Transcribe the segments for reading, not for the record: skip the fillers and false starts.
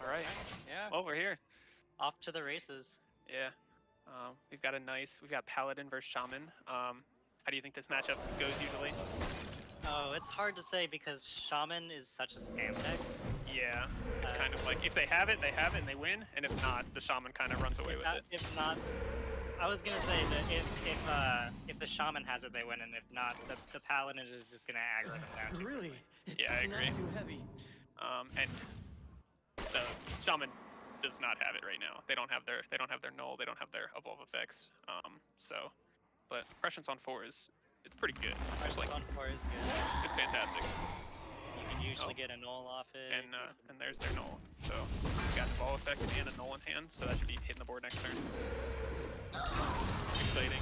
All right. Yeah. Well, we're here. Off to the races. Yeah. We've got Paladin versus Shaman. How do you think this matchup goes usually? Oh, it's hard to say because Shaman is such a scam deck. Yeah. It's kind of like if they have it, and they win, and if not, the Shaman kind of runs away with it. If not, I was gonna say that if the Shaman has it, they win, and if not, the Paladin is just gonna aggro them down. Really? It's Yeah, I agree. not too heavy. And the Shaman does not have it right now. They don't have their null. They don't have their evolve effects. But prescience on 4 it's pretty good. Just like on 4 is good. it's fantastic. You can usually get a null off it. And there's their null. So we got the ball effect and a null in hand, so that should be hitting the board next turn. Exciting.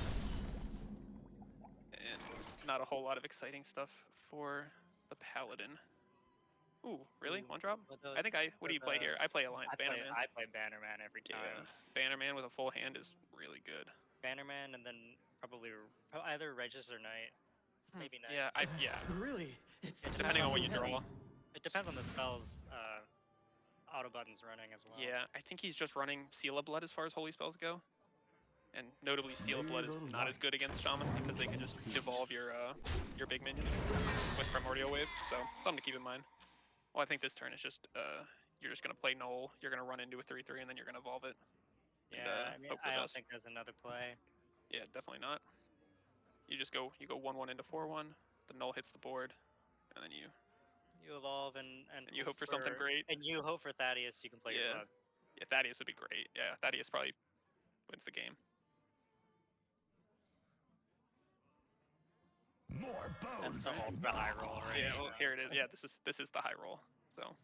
And not a whole lot of exciting stuff for the Paladin. Ooh, really? One drop? What do you play here? I play Alliance Bannerman. I play Bannerman every time. Yeah, Bannerman with a full hand is really good. Bannerman and then probably either Regis or Knight. Maybe Knight. Yeah. Really? It's Depending on what you heavy. draw. It depends on the spells auto buttons running as well. Yeah, I think he's just running Seal of Blood as far as holy spells go. And notably, Seal of Blood is not as good against Shaman because they can just devolve your big minion with Primordial Wave. So something to keep in mind. Well, I think this turn is just you're just gonna play Null. You're gonna run into a 3/3 and then you're gonna evolve it. Yeah, Hope for I don't dust. think there's another play. Yeah, definitely not. You just go 1/1 into 4/1. The Null hits the board, and then you evolve and you hope for something great. And you hope for Thaddeus. You can play your blood. Yeah, Thaddeus would be great. Yeah, Thaddeus probably wins the game. More bones. That's the ultra high roll, right? Yeah, well, here it is. Yeah, this is the high roll. So,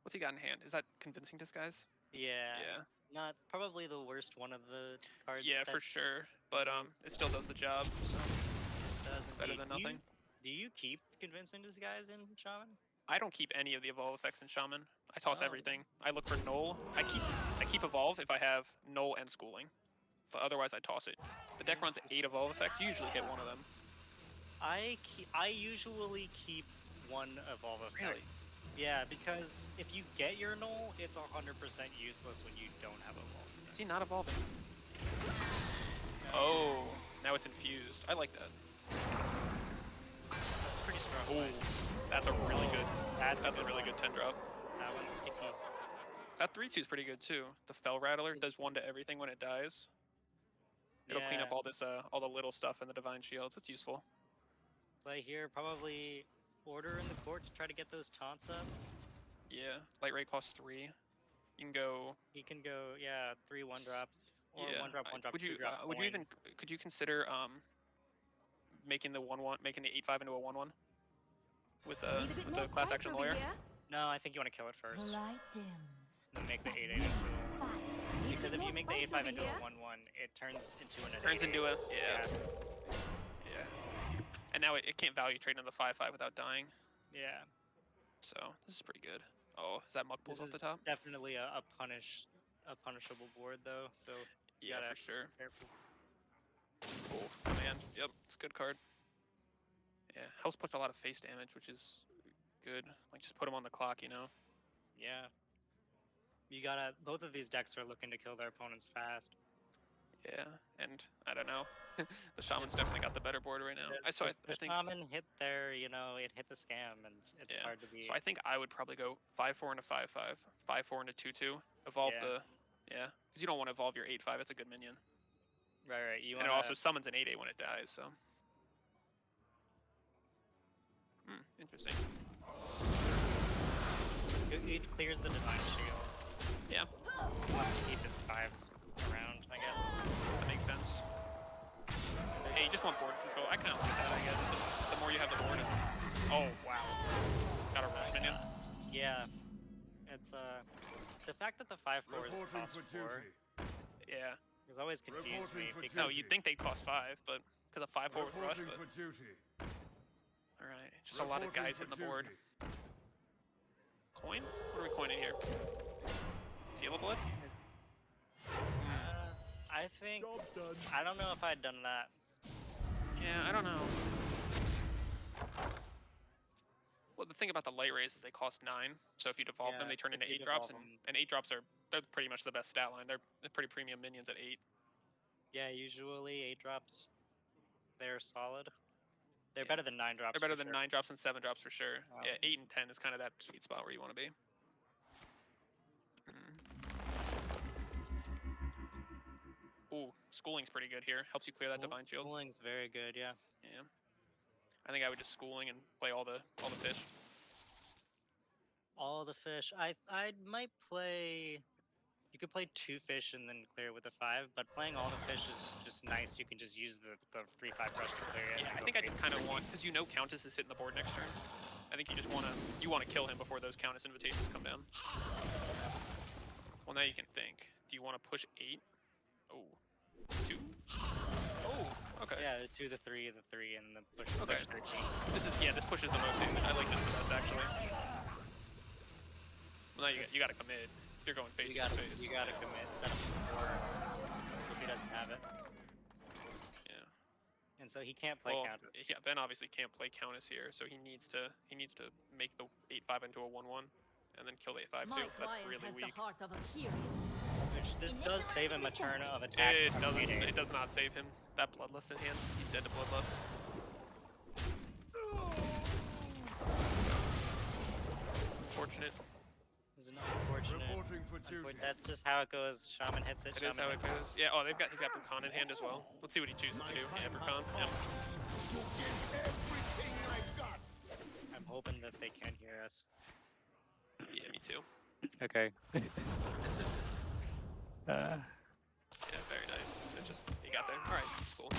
what's he got in hand? Is that Convincing Disguise? Yeah. Yeah. No, it's probably the worst one of the cards. Yeah, for sure. But it still does the job. So does better than nothing. Do you keep Convincing Disguise in Shaman? I don't keep any of the evolve effects in Shaman. I toss everything. I look for Null. I keep evolve if I have Null and Schooling. But otherwise, I toss it. The deck runs 8 evolve effects. You usually hit one of them. I usually keep one evolve effect. Really? Yeah, because if you get your Null, it's 100% useless when you don't have evolve. Is he not evolving? Oh, now it's infused. I like that. That's pretty strong. Oh, that's a really good. That's a really good 10 drop. That one's sticky. That 3/2 is pretty good too. The Fell Rattler does 1 to everything when it dies. It'll clean up all this, all the little stuff in the Divine Shields. It's useful. Play here, probably Order in the Court to try to get those taunts up. Yeah, Light Ray costs 3. You can go. He can go, 3 1-drops or 1-drop, 1-drop. Would you 2-drop would you even could you consider making the 1/1 making the 8/5 into a 1/1 with the class action lawyer? No, I think you want to kill it first. The light dims. Then make the 8/8 into a 1/1. Because if you make the 8/5 into a 1/1, it turns into an 8/8. Yeah. And now it can't value trade in the 5/5 without dying. Yeah. So this is pretty good. Oh, is that Muck Pulls off the top? Definitely a punishable board though. So yeah, for sure. Be careful. Cool. Command. Yep, it's a good card. Yeah, helps put a lot of face damage, which is good. Like just put him on the clock, you know. Yeah. You gotta. Both of these decks are looking to kill their opponents fast. Yeah, and I don't know. The Shaman's definitely got the better board right now. I think Shaman hit there, it hit the scam, and it's hard to beat. So I think I would probably go 5/4 into 5/5, 5/4 into 2/2. Evolve because you don't want to evolve your 8/5. It's a good minion. Right. And it also summons an 8/8 when it dies. So, interesting. It clears the Divine Shield. Yeah. He'll have to keep his 5s around, I guess. That makes sense. Hey, you just want board control. I kind of like that, I guess. The more you have the board. Oh, wow. Got a rush minion. Yeah. It's, the fact that the 5/4 is cost 4. Yeah. It's always confused me. Because No, you'd think they'd cost 5, but because of 5/4 with rush, but... Alright, just a lot of guys hitting the board. Coin? What are we coining here? Seal of Blood? I think... I don't know if I'd done that. Yeah, I don't know. Well, thing about the light rays is they cost 9. So if you devolve them, Yeah, they turn if into you 8 drops, devolve and 8 drops they're pretty much the best stat line. They're pretty premium minions at 8. Yeah, usually 8 drops, they're solid. They're Yeah. better than 9 drops. They're better for than sure. 9 drops and 7 drops for sure. Yeah, 8 and 10 is kind of that sweet spot where you want to be. Ooh, schooling's pretty good here. Helps you clear that divine shield. Schooling's very good, yeah. Yeah. I think I would just schooling and play all the fish. All the fish. I might play. You could play 2 fish and then clear with a 5, but playing all the fish is just nice. You can just use the 3/5 rush to clear it. Yeah, and I go think I just crazy. kind of want, because Countess is sitting the board next turn. I think you just want to kill him before those Countess invitations come down. Well, now you can think. Do you want to push 8? Oh, 2. Oh, okay. Yeah, the 2, the 3, the 3, and the push. Okay. Push 13. This pushes the most damage. I like this the best actually. Well, now you got to commit. You're going face to face. You gotta commit. Set him for if he doesn't have it. Yeah. And so he can't play Countess. Yeah, Ben obviously can't play Countess here, so he needs to make the 8/5 into a 1/1, and then kill the 8/5 too. That's really weak. Which this does save him a turn of attacks. It does not save him. That Bloodlust in hand, he's dead to Bloodlust. Unfortunate. This is unfortunate. That's just how it goes. Shaman hits it. It is how it goes. Yeah. Oh, he's got Brucon in hand as well. Let's see what he chooses to do. Yeah, Brucon. Yep. I'm hoping that they can hear us. Yeah, me too. Okay. Yeah, very nice. He got there. All right, cool.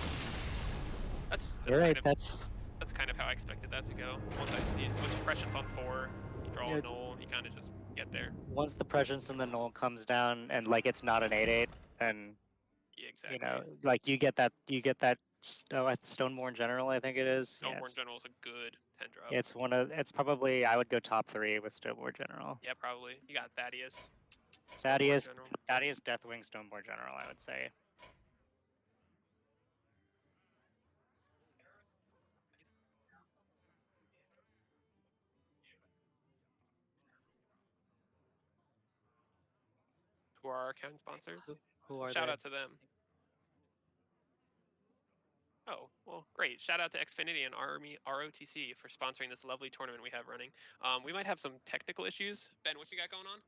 That's kind of how I expected that to go. With Prescience on 4, you draw a null, you kind of just get there. Once the Prescience from the null comes down and like it's not an 8/8, then Yeah, exactly. you know, like you get that Stoneborn General, I think it is. Stoneborn General is a good 10 drop. It's probably, I would go top 3 with Stoneborn General. Yeah, probably. You got Thaddeus. Thaddeus, Deathwing, Stoneborn General, I would say. Who are our account sponsors? Who are Shout they? out to them. Oh, well, great. Shout out to Xfinity and Army ROTC for sponsoring this lovely tournament we have running. We might have some technical issues. Ben, what you got going on?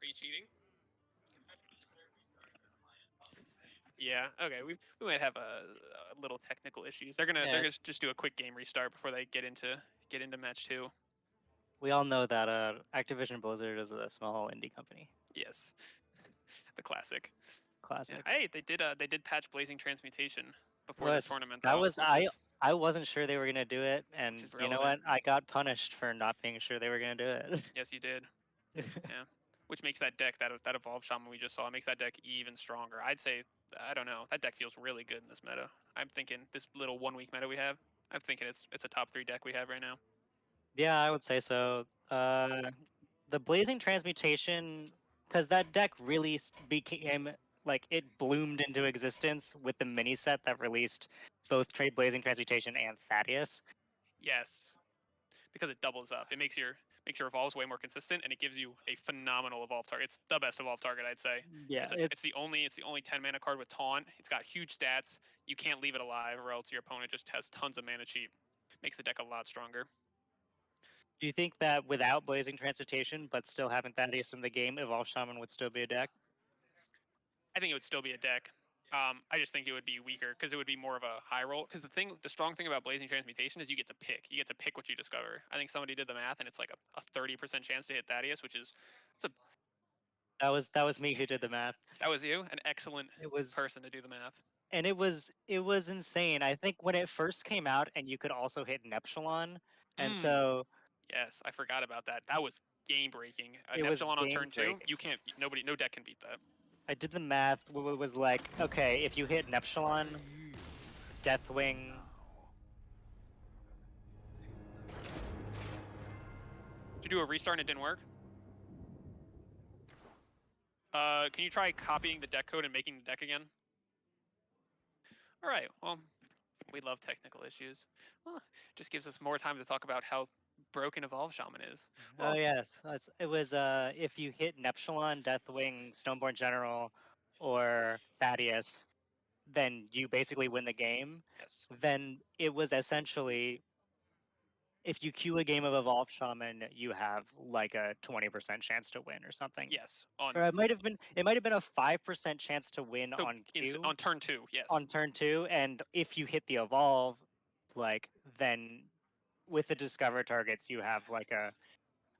Are you cheating? Yeah. Okay. We might have a little technical issues. They're gonna just do a quick game restart before they get into match 2. We all know that Activision Blizzard is a small indie company. Yes. The classic. Classic. Yeah. Hey, they did patch Blazing Transmutation before the tournament. I wasn't sure they were gonna do it, and you know what? I got punished for not being sure they were gonna do it. Yes, you did. Yeah. Which makes that deck, that Evolved Shaman we just saw, makes that deck even stronger. I'd say, I don't know, that deck feels really good in this meta. I'm thinking this little 1 week meta we have, I'm thinking it's a top 3 deck we have right now. Yeah, I would say so. The Blazing Transmutation, because that deck really became, like, it bloomed into existence with the mini set that released both Blazing Transmutation and Thaddeus. Yes, because it doubles up. It makes your evolves way more consistent, and it gives you a phenomenal evolve target. It's the best evolve target, I'd say. Yeah, it's the only 10 mana card with taunt. It's got huge stats. You can't leave it alive, or else your opponent just has tons of mana cheap. Makes the deck a lot stronger. Do you think that without Blazing Transmutation, but still having Thaddeus in the game, Evolve Shaman would still be a deck? I think it would still be a deck. I just think it would be weaker because it would be more of a high roll. Because the strong thing about Blazing Transmutation is you get to pick. You get to pick what you discover. I think somebody did the math, and it's like a 30% chance to hit Thaddeus, which is That was me who did the math. That was you, an excellent person to do the math. And it was insane. I think when it first came out, and you could also hit an Epsilon, and so yes, I forgot about that. That was game breaking. It was Epsilon on turn 2. You can't. No deck can beat that. I did the math. It was like, okay, if you hit an Epsilon, Deathwing. Did you do a restart and it didn't work? Can you try copying the deck code and making the deck again? All right. Well, we love technical issues. Well, just gives us more time to talk about how broken Evolve Shaman is. Oh Well, yes, it was if you hit Neptulon, Deathwing, Stoneborn General, or Thaddeus, then you basically win the game. yes. Then it was essentially if you queue a game of Evolve Shaman, you have like a 20% chance to win or something. Yes. Or it might have been a 5% chance to win So on queue on turn 2, yes. on turn 2, and if you hit the evolve, like then with the discover targets, you have like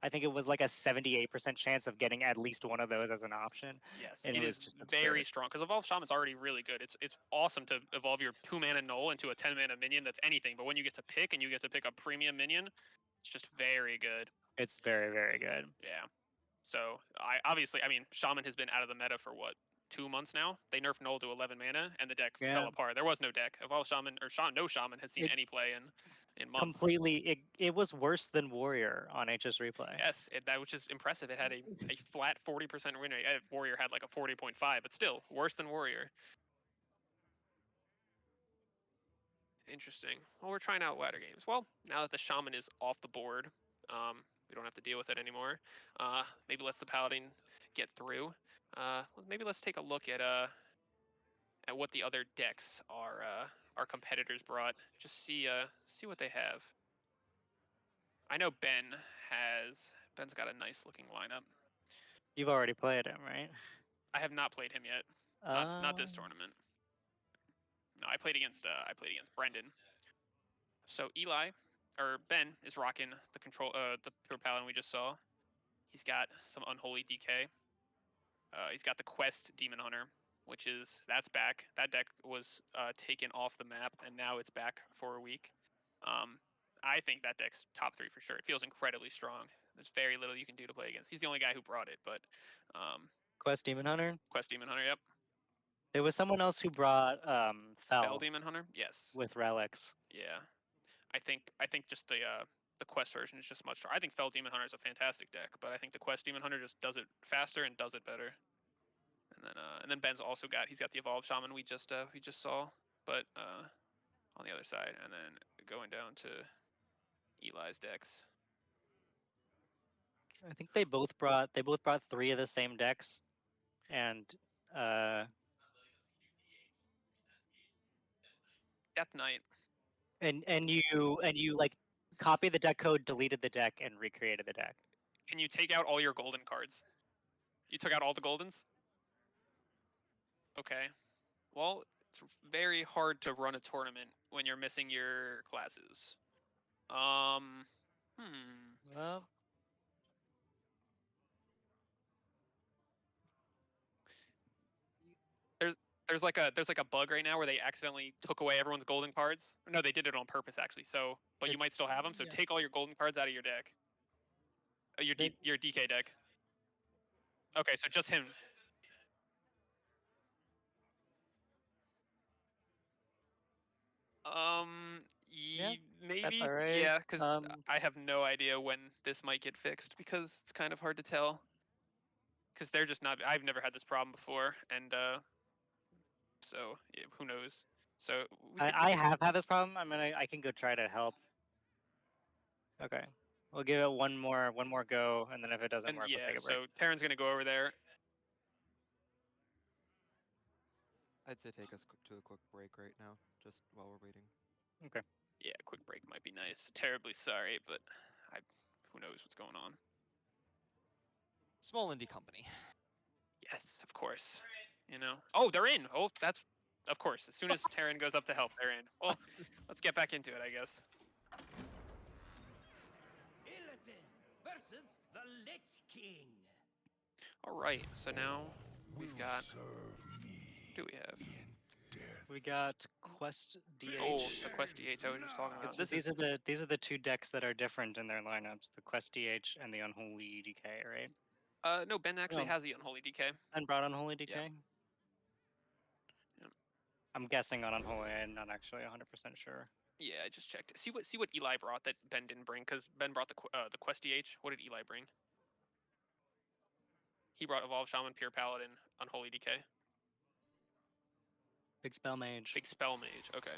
I think it was like a 78% chance of getting at least one of those as an option, Yes, and it it was is just very absurd. strong because Evolve Shaman's already really good. It's awesome to evolve your 2-mana Null into a 10-mana minion that's anything, but when you get to pick and you get to pick a premium minion, it's just very good. It's very, very good. Yeah. So I mean, Shaman has been out of the meta for what, 2 months now? They nerfed Null to 11 mana, and the deck Yeah, fell apart. There was no deck. Evolve Shaman or no Shaman has seen it any play in months. completely. It was worse than Warrior on HS Replay. Yes, that was just impressive. It had a flat 40% win rate. Warrior had like a 40.5, but still worse than Warrior. Interesting. Well, we're trying out ladder games. Well, now that the Shaman is off the board, we don't have to deal with it anymore. Maybe let's the Paladin get through. Maybe let's take a look at what the other decks our competitors brought. Just see what they have. I know Ben's got a nice looking lineup. You've already played him, right? I have not played him yet. Not this tournament. No, I played against Brendan. So Ben is rocking the Pure Paladin we just saw. He's got some Unholy DK. He's got the Quest Demon Hunter, that's back. That deck was taken off the map, and now it's back for a week. I think that deck's top 3 for sure. It feels incredibly strong. There's very little you can do to play against. He's the only guy who brought it, but Quest Demon Hunter. Quest Demon Hunter, yep. There was someone else who brought Fell Fell Demon Hunter, yes. with relics. Yeah. I think just the Quest version is just much stronger. I think Fell Demon Hunter is a fantastic deck, but I think the Quest Demon Hunter just does it faster and does it better. And then Ben's also he's got the Evolved Shaman we just saw, but on the other side, and then going down to Eli's decks. I think they both brought 3 of the same decks, and Death Knight. and you like copied the deck code, deleted the deck, and recreated the deck. Can you take out all your golden cards? You took out all the goldens? Okay. Well, it's very hard to run a tournament when you're missing your classes. Well, there's like a bug right now where they accidentally took away everyone's golden cards. No, they did it on purpose actually. So, but you might still have them. So yeah. take all your golden cards out of your deck. Your DK deck. Okay, so just him. Maybe. that's all right. Yeah, because I have no idea when this might get fixed because it's kind of hard to tell. Because they're just not. I've never had this problem before, and so yeah, who knows? So I have had this problem. I can go try to help. Okay, we'll give it one more go, and then if it doesn't work, we'll take a break. So Terran's gonna go over there. I'd say take us to a quick break right now, just while we're waiting. Okay. Yeah, a quick break might be nice. Terribly sorry, but who knows what's going on. Small indie company. Yes, of course. You know. Oh, they're in. Oh, that's of course. As soon as Terran goes up to help, they're in. Well, let's get back into it, I guess. Versus the Lich King. All right. So now we've got. What do we have? We got Quest DH. Oh, the Quest DH I was just talking about. These are the 2 decks that are different in their lineups: the Quest DH and the Unholy DK, right? No, Ben actually has the Unholy DK. And brought Unholy DK. Yep. I'm guessing on Unholy. I'm not actually 100% sure. Yeah, I just checked. See what Eli brought that Ben didn't bring, because Ben brought the Quest DH. What did Eli bring? He brought Evolved Shaman, Pure Paladin, Unholy DK. Big spell mage. Big spell mage. Okay.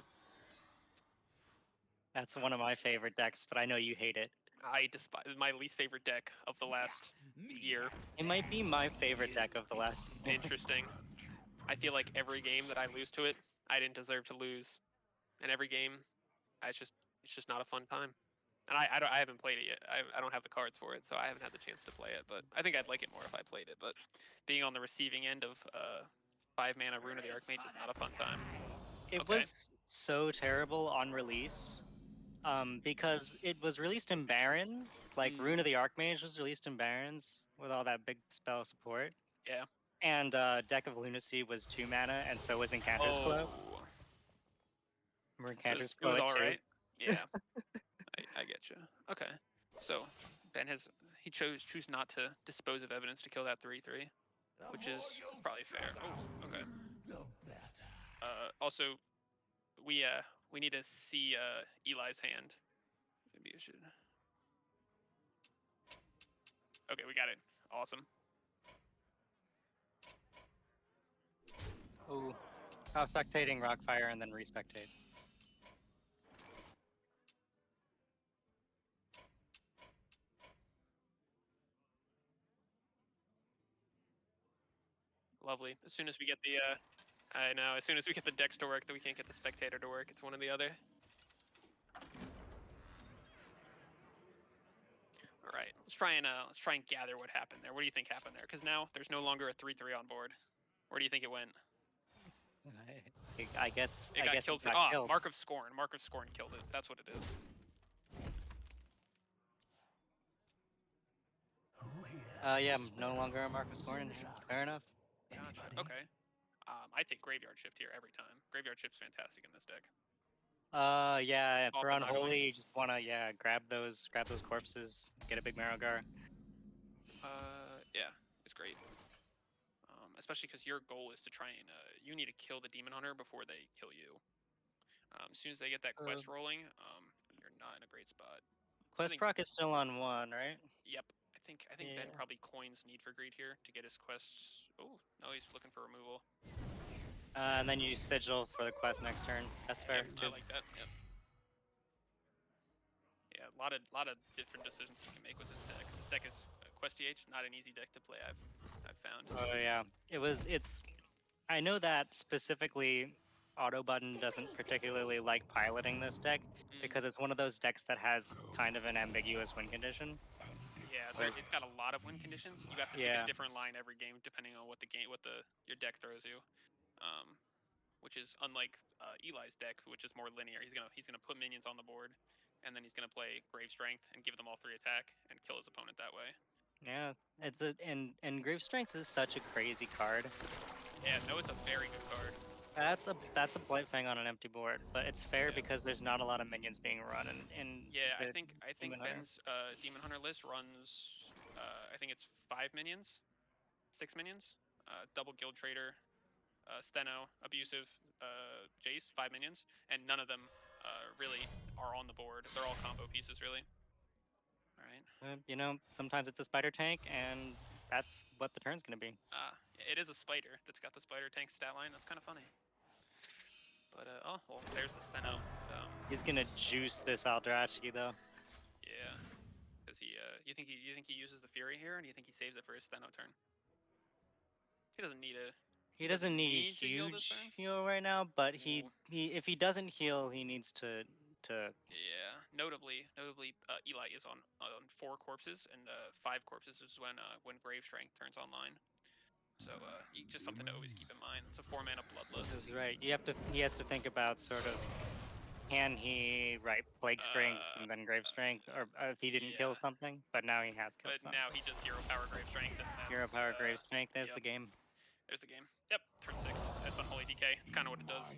That's one of my favorite decks, but I know you hate it. I despise my least favorite deck of the last year. It might be my favorite deck of the last year. Interesting. I feel like every game that I lose to it, I didn't deserve to lose, and every game, it's just not a fun time. And I haven't played it yet. I don't have the cards for it, so I haven't had the chance to play it. But I think I'd like it more if I played it. But being on the receiving end of 5-mana Rune of the Archmage is not a fun time. It Okay. was so terrible on release, because it was released in Barons. Like Rune of the Archmage was released in Barons with all that big spell support. Yeah. And Deck of Lunacy was 2 mana, and so was Encanter's Flow. Remember So Encanter's it was Flow all too? right. Yeah. I get you. Okay. So Ben choose not to dispose of evidence to kill that 3/3, which is probably fair. Oh, okay. Also, we need to see Eli's hand. Maybe I should. Okay, we got it. Awesome. Ooh. Stop spectating Rockfire and then respectate. Lovely. As soon as we get the I know. As soon as we get the decks to work, that we can't get the spectator to work. It's one or the other. All right. Let's try and gather what happened there. What do you think happened there? Because now there's no longer a 3/3 on board. Where do you think it went? I guess It I got guess killed it for got killed. Mark of Scorn. Mark of Scorn killed it. That's what it is. Yeah, I'm no longer a Marcus Gordon. Fair enough. Gotcha. Okay. I take Graveyard Shift here every time. Graveyard Shift's fantastic in this deck. Yeah, Off for the 908. Unholy, you just wanna grab those corpses, get a big Marrogar. Yeah, it's great. Especially because your goal is to try and you need to kill the Demon Hunter before they kill you. As soon as they get that quest rolling, you're not in a great spot. Quest proc is still on 1, right? Yep. I think Ben Yeah. probably coins Need for Greed here to get his quests. Oh, no, he's looking for removal. And then you sigil for the quest next turn. That's fair. Yep, too. I like that. Yep. Yeah, a lot of different decisions you can make with this deck. This deck is Quest EH, not an easy deck to play. I've found. Oh yeah, it's. I know that specifically, Auto Button doesn't particularly like piloting this deck because it's one of those decks that has kind of an ambiguous win condition. Yeah, it's got a lot of win conditions. You have to pick a different line every game depending on what your deck throws you. Which is unlike Eli's deck, which is more linear. He's gonna put minions on the board, and then he's gonna play Grave Strength and give them all 3 attack and kill his opponent that way. Yeah, and Grave Strength is such a crazy card. Yeah, no, it's a very good card. That's a Blightfang on an empty board, but it's fair because there's not a lot of minions being run in Yeah, I the think Demon Hunter. Ben's Demon Hunter list runs. I think it's 5 minions, 6 minions, double Guild Trader, Steno, Abusive, Jace, 5 minions, and none of them really are on the board. They're all combo pieces, really. All right. Sometimes it's a spider tank, and that's what the turn's gonna be. It is a spider that's got the spider tank stat line. That's kind of funny. But oh well, there's the Steno. He's gonna juice this Eldrazi though. Yeah. Because you think he uses the Fury here, or do you think he saves it for his Steno turn? He doesn't need a. He doesn't need a to heal this huge turn? heal right now, but Ooh. if he doesn't heal, he needs to. Yeah. Notably, Eli is on 4 corpses, and 5 corpses is when Grave Strength turns online. So just something to always keep in mind. It's a 4-mana Bloodlust. That's right. He has to think about sort of, can he Plague Strength and then Grave Strength, or if he didn't kill something, but now he has killed But something. now he just Hero Power Grave Strength. And Hero Power Grave Strength. There's yep. the game. There's the game. Yep, turn 6. That's Unholy DK. It's kind of what it does.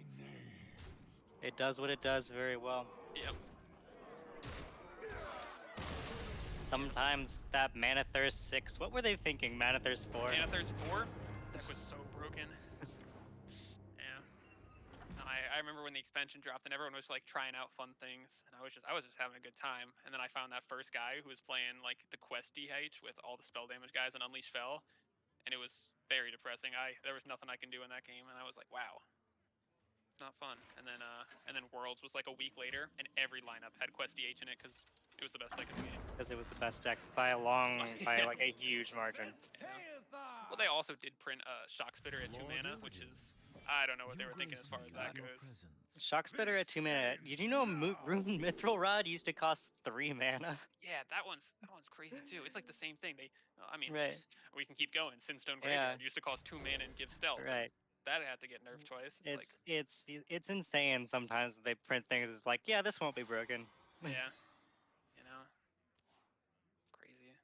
It does what it does very well. Yep. Sometimes that Mana Thirst 6. What were they thinking? Mana Thirst 4? Mana Thirst 4? That was so broken. Yeah. I remember when the expansion dropped and everyone was like trying out fun things, and I was just having a good time. And then I found that first guy who was playing like the Quest DH with all the spell damage guys and Unleash Fell, and it was very depressing. There was nothing I can do in that game, and I was like, wow. not fun. And then Worlds was like a week later, and every lineup had Quest DH in it because it was the best deck in the game. Because it was the best deck by a long, by like a huge margin. Well, they also did print Shock Spitter at 2 mana, which is I don't know what they were thinking as far as that goes. Shock Spitter at 2 mana. Did you know Rune Mithril Rod used to cost 3 mana? Yeah, that one's crazy too. It's like the same thing. I mean, Right. we can keep going. Sinstone Yeah. Graveyard used to cost 2 mana and give stealth. and Right. that had to get nerfed twice. It's like, It's insane sometimes they print things. It's like, yeah, this won't be broken. yeah, you know, crazy.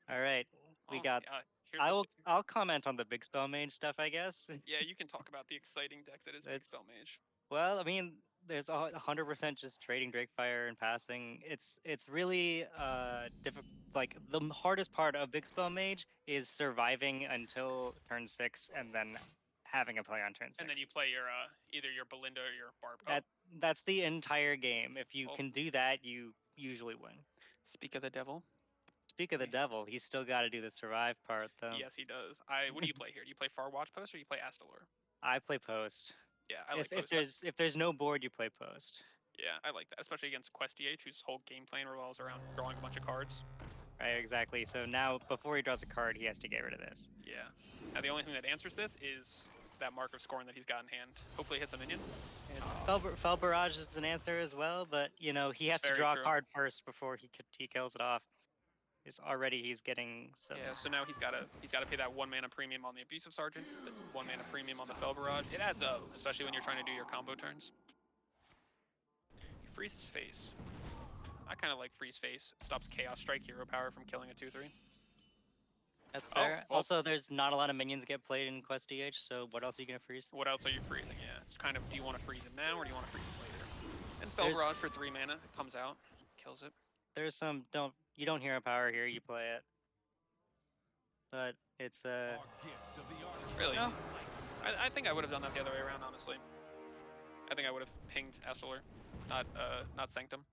All right, we Oh, got. yeah, here's the I'll comment on the big spell mage stuff, I guess. yeah, you can talk about the exciting deck that is Big It's- Spell Mage. Well, I mean, there's 100% just trading Drakefire and passing. It's really difficult. Like the hardest part of big spell mage is surviving until turn 6 and then having a play on turn 6. And then you play your either your Belinda or your Barb. That's the entire game. If you Oh. can do that, you usually win. Speak of the devil. Speak of the devil, he's still got to do the survive part though. Yes, he does. What do you play here? Do you play Far Watch Post or you play Astalor? I play post. Yeah, I like If Post. if there's no board, you play post. Yeah, I like that, especially against Quest DH, whose whole game plan revolves around drawing a bunch of cards. Right, exactly. So now, before he draws a card, he has to get rid of this. Yeah. Now the only thing that answers this is that Mark of Scorn that he's got in hand. Hopefully, it hits a minion. Fel Barrage is an answer as well, but you know he has to Very draw true. a card first before he kills it off. He's getting some. Yeah. So now he's got to pay that 1 mana premium on the Abusive Sergeant, the 1 mana premium on the Fel Barrage. It adds up, especially when you're trying to do your combo turns. He freezes face. I kind of like freeze face. It stops Chaos Strike hero power from killing a 2/3. That's Oh, fair. well- Also, there's not a lot of minions get played in Quest DH, so what else are you gonna freeze? What else are you freezing? Yeah. It's kind of, do you want to freeze it now or do you want to freeze it later? And Fel There's- Barrage for 3 mana. It comes out, kills it. There's some you don't hero power here, you play it. But it's Really? No. I think I would have done that the other way around, honestly. I think I would have pinged Astalor, not Sanctum.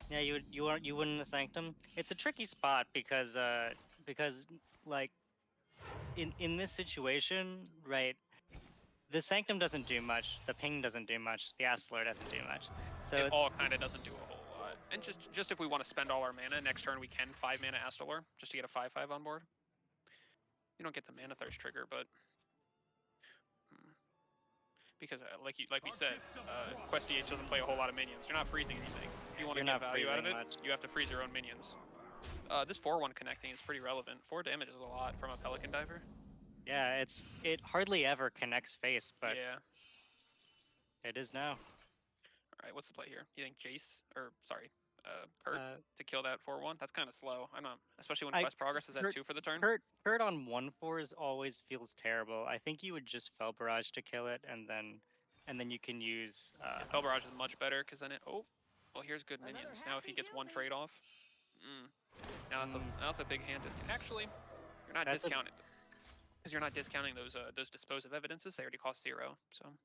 yeah, you wouldn't have Sanctum. It's a tricky spot because like in this situation, right? The Sanctum doesn't do much. The ping doesn't do much. The Astalor doesn't do much. So It all kind of doesn't do a whole lot. And just if we want to spend all our mana, next turn we can 5 mana Astalor, just to get a 5/5 on board. You don't get the Mana Thirst trigger, but... Because, like we said, Quest DH doesn't play a whole lot of minions. You're not freezing anything. If you want to You're get not value out of it, freezing much. you have to freeze your own minions. This 4/1 connecting is pretty relevant. 4 damage is a lot from a Pelican Diver. yeah, it hardly ever connects face, but Yeah. it is now. Alright, what's the play here? You think Jace, or sorry, Kurt, to kill that 4/1? That's kind of slow. I don't know, especially when Quest Progress is at Kurt- 2 for the turn. Kurt on 1/4s always feels terrible. I think you would just Fel Barrage to kill it, and then you can use. Fel Barrage is much better, because then it... Oh, well, here's good minions. Now if he gets 1 trade off... Now that's a big hand discount. Actually, you're not That's a- discounting... Because you're not discounting those Dispose of Evidences. They already cost 0, so...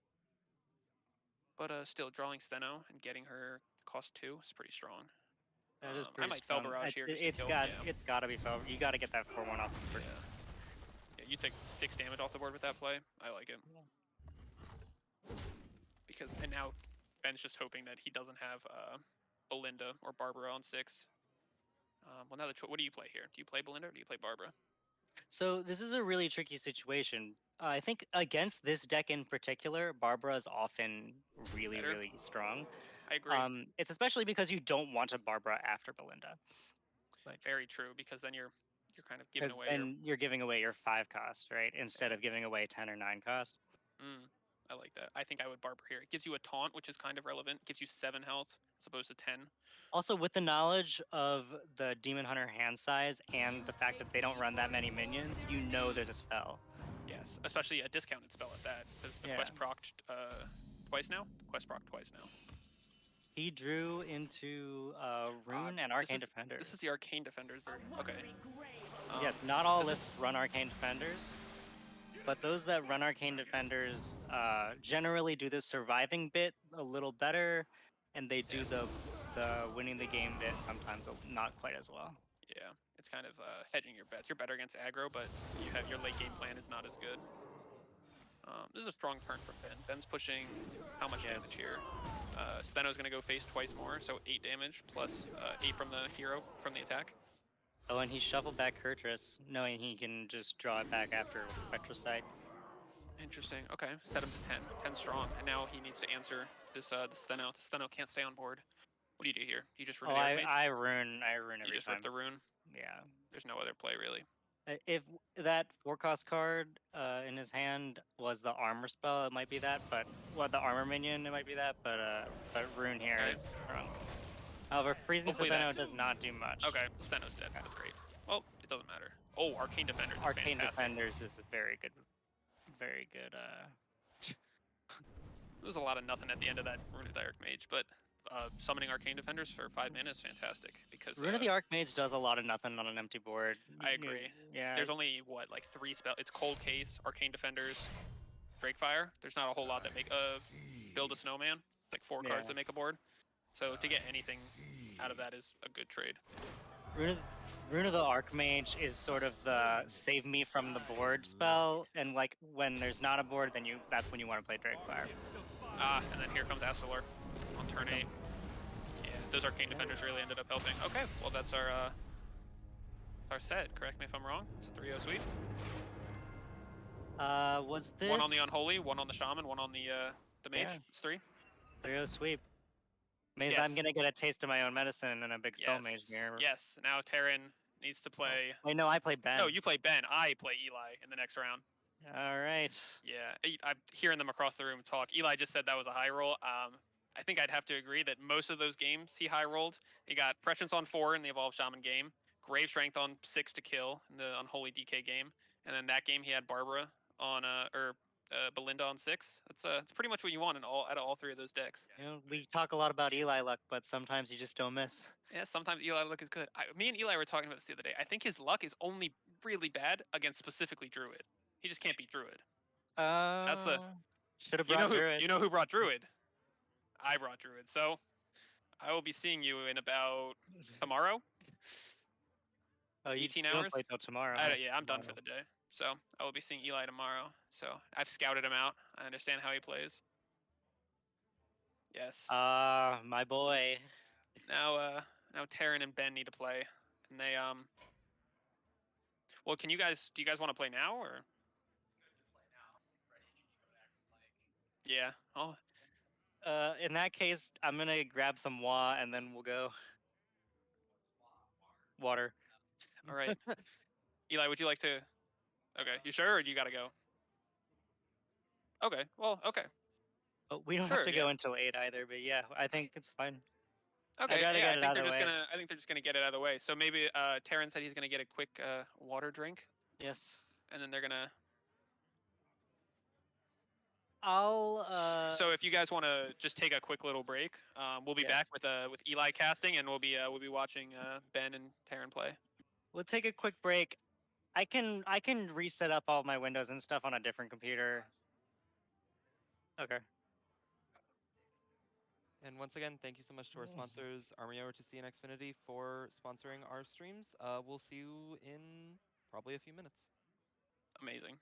But still, drawing Steno and getting her cost 2 is pretty strong. That is I pretty might Fel strong. Barrage here just to It's kill, got yeah. it's got to be Fel. You got to get that 4/1 off the board. Yeah, you take 6 damage off the board with that play. I like it. And now Ben's just hoping that he doesn't have Belinda or Barbara on 6. Well, now what do you play here? Do you play Belinda or do you play Barbara? So this is a really tricky situation. I think against this deck in particular, Barbara is often really, Better? really strong. I agree. It's especially because you don't want a Barbara after Belinda, Very true, because then you're kind of giving because away then you're giving away your 5 cost, right? Instead of giving away 10 or 9 cost. I like that. I think I would Barbara here. It gives you a taunt, which is kind of relevant. It gives you 7 health as opposed to 10. Also, with the knowledge of the Demon Hunter hand size and the fact that they don't run that many minions, you know there's a spell. Yes, especially a discounted spell at that. Because the Yeah. quest procced twice now? The quest procced twice now. He drew into Rune and Arcane Defenders. This is the Arcane Defenders version. Okay. Yes, not all this lists run Arcane Defenders, but those that run Arcane Defenders generally do the surviving bit a little better, and they do the winning the game bit sometimes not quite as well. Yeah, it's kind of hedging your bets. You're better against aggro, but your late game plan is not as good. This is a strong turn from Ben. Ben's pushing how much damage here? Steno's gonna go face twice more, so 8 damage plus 8 from the hero from the attack. Oh, and he shuffled back Kurtrus, knowing he can just draw it back after with Spectral Sight. Interesting. Okay, set him to 10. 10 strong, and now he needs to answer this the Steno. The Steno can't stay on board. What do you do here? You just rune Oh, the Archmage? I rune You every just time. rip the rune. Yeah. There's no other play really. If that 4-cost card in his hand was the armor spell, it might be that. But the armor minion, it might be that. But rune here Okay. is strong. However, freezing Hopefully Steno that- does not do much. Okay, Steno's dead. That's great. Well, it doesn't matter. Oh, Arcane Defenders is Arcane fantastic. Defenders is a very good. There's a lot of nothing at the end of that Rune of the Archmage, but summoning Arcane Defenders for 5 mana is fantastic because Rune of the Archmage does a lot of nothing on an empty board. I agree. Yeah. There's only what, like 3 spells. It's Cold Case, Arcane Defenders, Drakefire. There's not a whole lot that make build a snowman. It's like 4 cards Yeah. that make a board. So to get anything out of that is a good trade. Rune of the Archmage is sort of the save me from the board spell, and like when there's not a board, then that's when you want to play Drakefire. And then here comes Astalor on turn 8. Yeah, those Arcane Defenders really ended up helping. Okay, well that's our set. Correct me if I'm wrong. It's a 3-0 sweep. Was this One on the Unholy, one on the Shaman, one on the Mage. Yeah. It's 3. 3-0 sweep? Means Yes. I'm gonna get a taste of my own medicine and a big spell mage here. Yes. Now Terran needs to play. Wait, no, I play Ben. No, you play Ben. I play Eli in the next round. All right. Yeah, I'm hearing them across the room talk. Eli just said that was a high roll. I think I'd have to agree that most of those games he high rolled. He got Prescience on 4 in the Evolved Shaman game, Grave Strength on 6 to kill in the Unholy DK game, and then that game he had Barbara on Belinda on 6. That's pretty much what you want out of all 3 of those decks. You know, we talk a lot about Eli luck, but sometimes you just don't miss. Yeah, sometimes Eli luck is good. Me and Eli were talking about this the other day. I think his luck is only really bad against specifically Druid. He just can't beat Druid. Should have You brought Druid. know who brought Druid? I brought Druid. So I will be seeing you in about tomorrow. Oh, you 18 don't hours? play till tomorrow. Yeah, I'm done for the day. So I will be seeing Eli tomorrow. So I've scouted him out. I understand how he plays. Yes. My boy. Now Terran and Ben need to play, and they Well, do you guys want to play now or? Yeah. Oh. In that case, I'm gonna grab some wa and then we'll go. Water. All right. Eli, would you like to? Okay, you sure, or you gotta go? Okay. Well, okay. But we don't Sure, have to go yeah. until 8 either. But yeah, I think it's fine. Okay. rather Yeah, get it out of the way. I think they're just gonna get it out of the way. So maybe Terran said he's gonna get a quick water drink, Yes. and then they're gonna. I'll. So if you guys want to just take a quick little break, we'll be back Yes. with Eli casting, and we'll be watching Ben and Terran play. We'll take a quick break. I can reset up all my windows and stuff on a different computer. Okay. And once again, thank you so much to our sponsors, Army OTC and Xfinity, for sponsoring our streams. We'll see you in probably a few minutes. Amazing.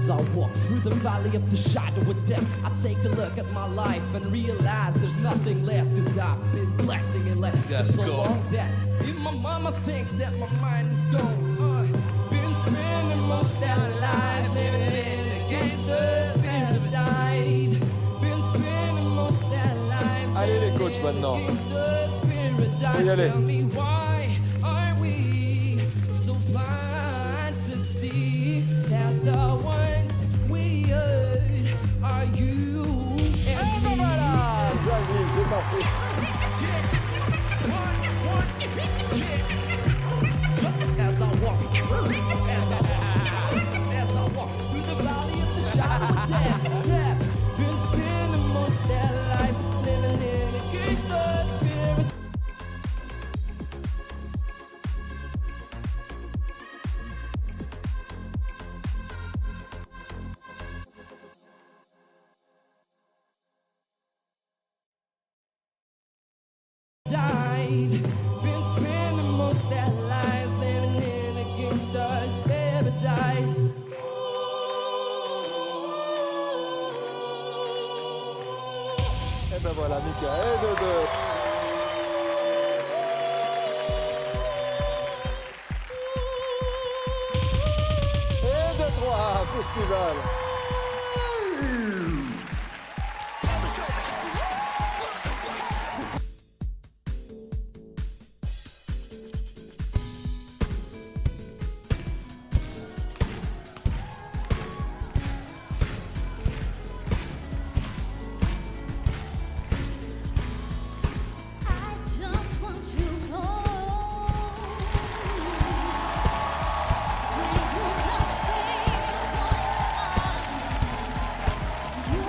As I walk through the valley of the shadow of death, I take a look at my life and realize there's nothing left. Cause I've been blasting and left for so long that even my mama thinks that my mind is gone. Been spending most of our lives living in a gangster's paradise. Been spending most of our lives Allez les coachs maintenant. Faut y aller. Tell me why are we so blind to see that the ones we are you and me? Voilà, Zazie, c'est parti. As I walk through the valley of the shadow of death, been spending most of their lives living in a gangster's spirit. Dies. Been spending most of their lives living in a gangster's paradise. Et ben voilà, Mika, et de deux. Et de trois, festival. I just want to know when you will stay. You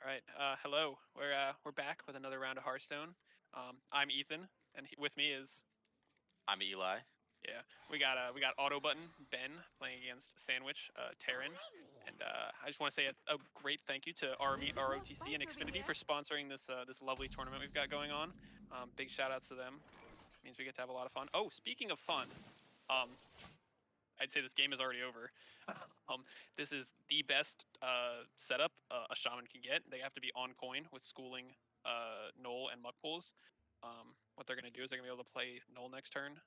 All right. Hello. We're back with another round of Hearthstone. I'm Ethan, and with me is I'm Eli. yeah. We got Auto Button Ben playing against Sandwich Terran, and I just want to say a great thank you to Army ROTC and Xfinity for sponsoring this lovely tournament we've got going on. Big shout outs to them. Means we get to have a lot of fun. Oh, speaking of fun, I'd say this game is already over. This is the best setup a shaman can get. They have to be on coin with schooling Null and Muck Pools. What they're going to do is they're going to be able to play Null next turn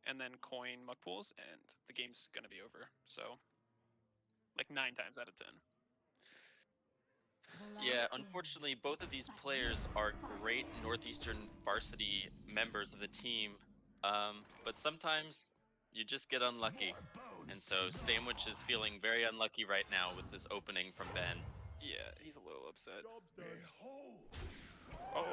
and then coin Muck Pools, and the game's going to be over. So, like 9 times out of 10. Yeah, unfortunately, both of these players are great Northeastern varsity members of the team, but sometimes you just get unlucky. And so Sandwich is feeling very unlucky right now with this opening from Ben. Yeah, he's a little upset. Oh,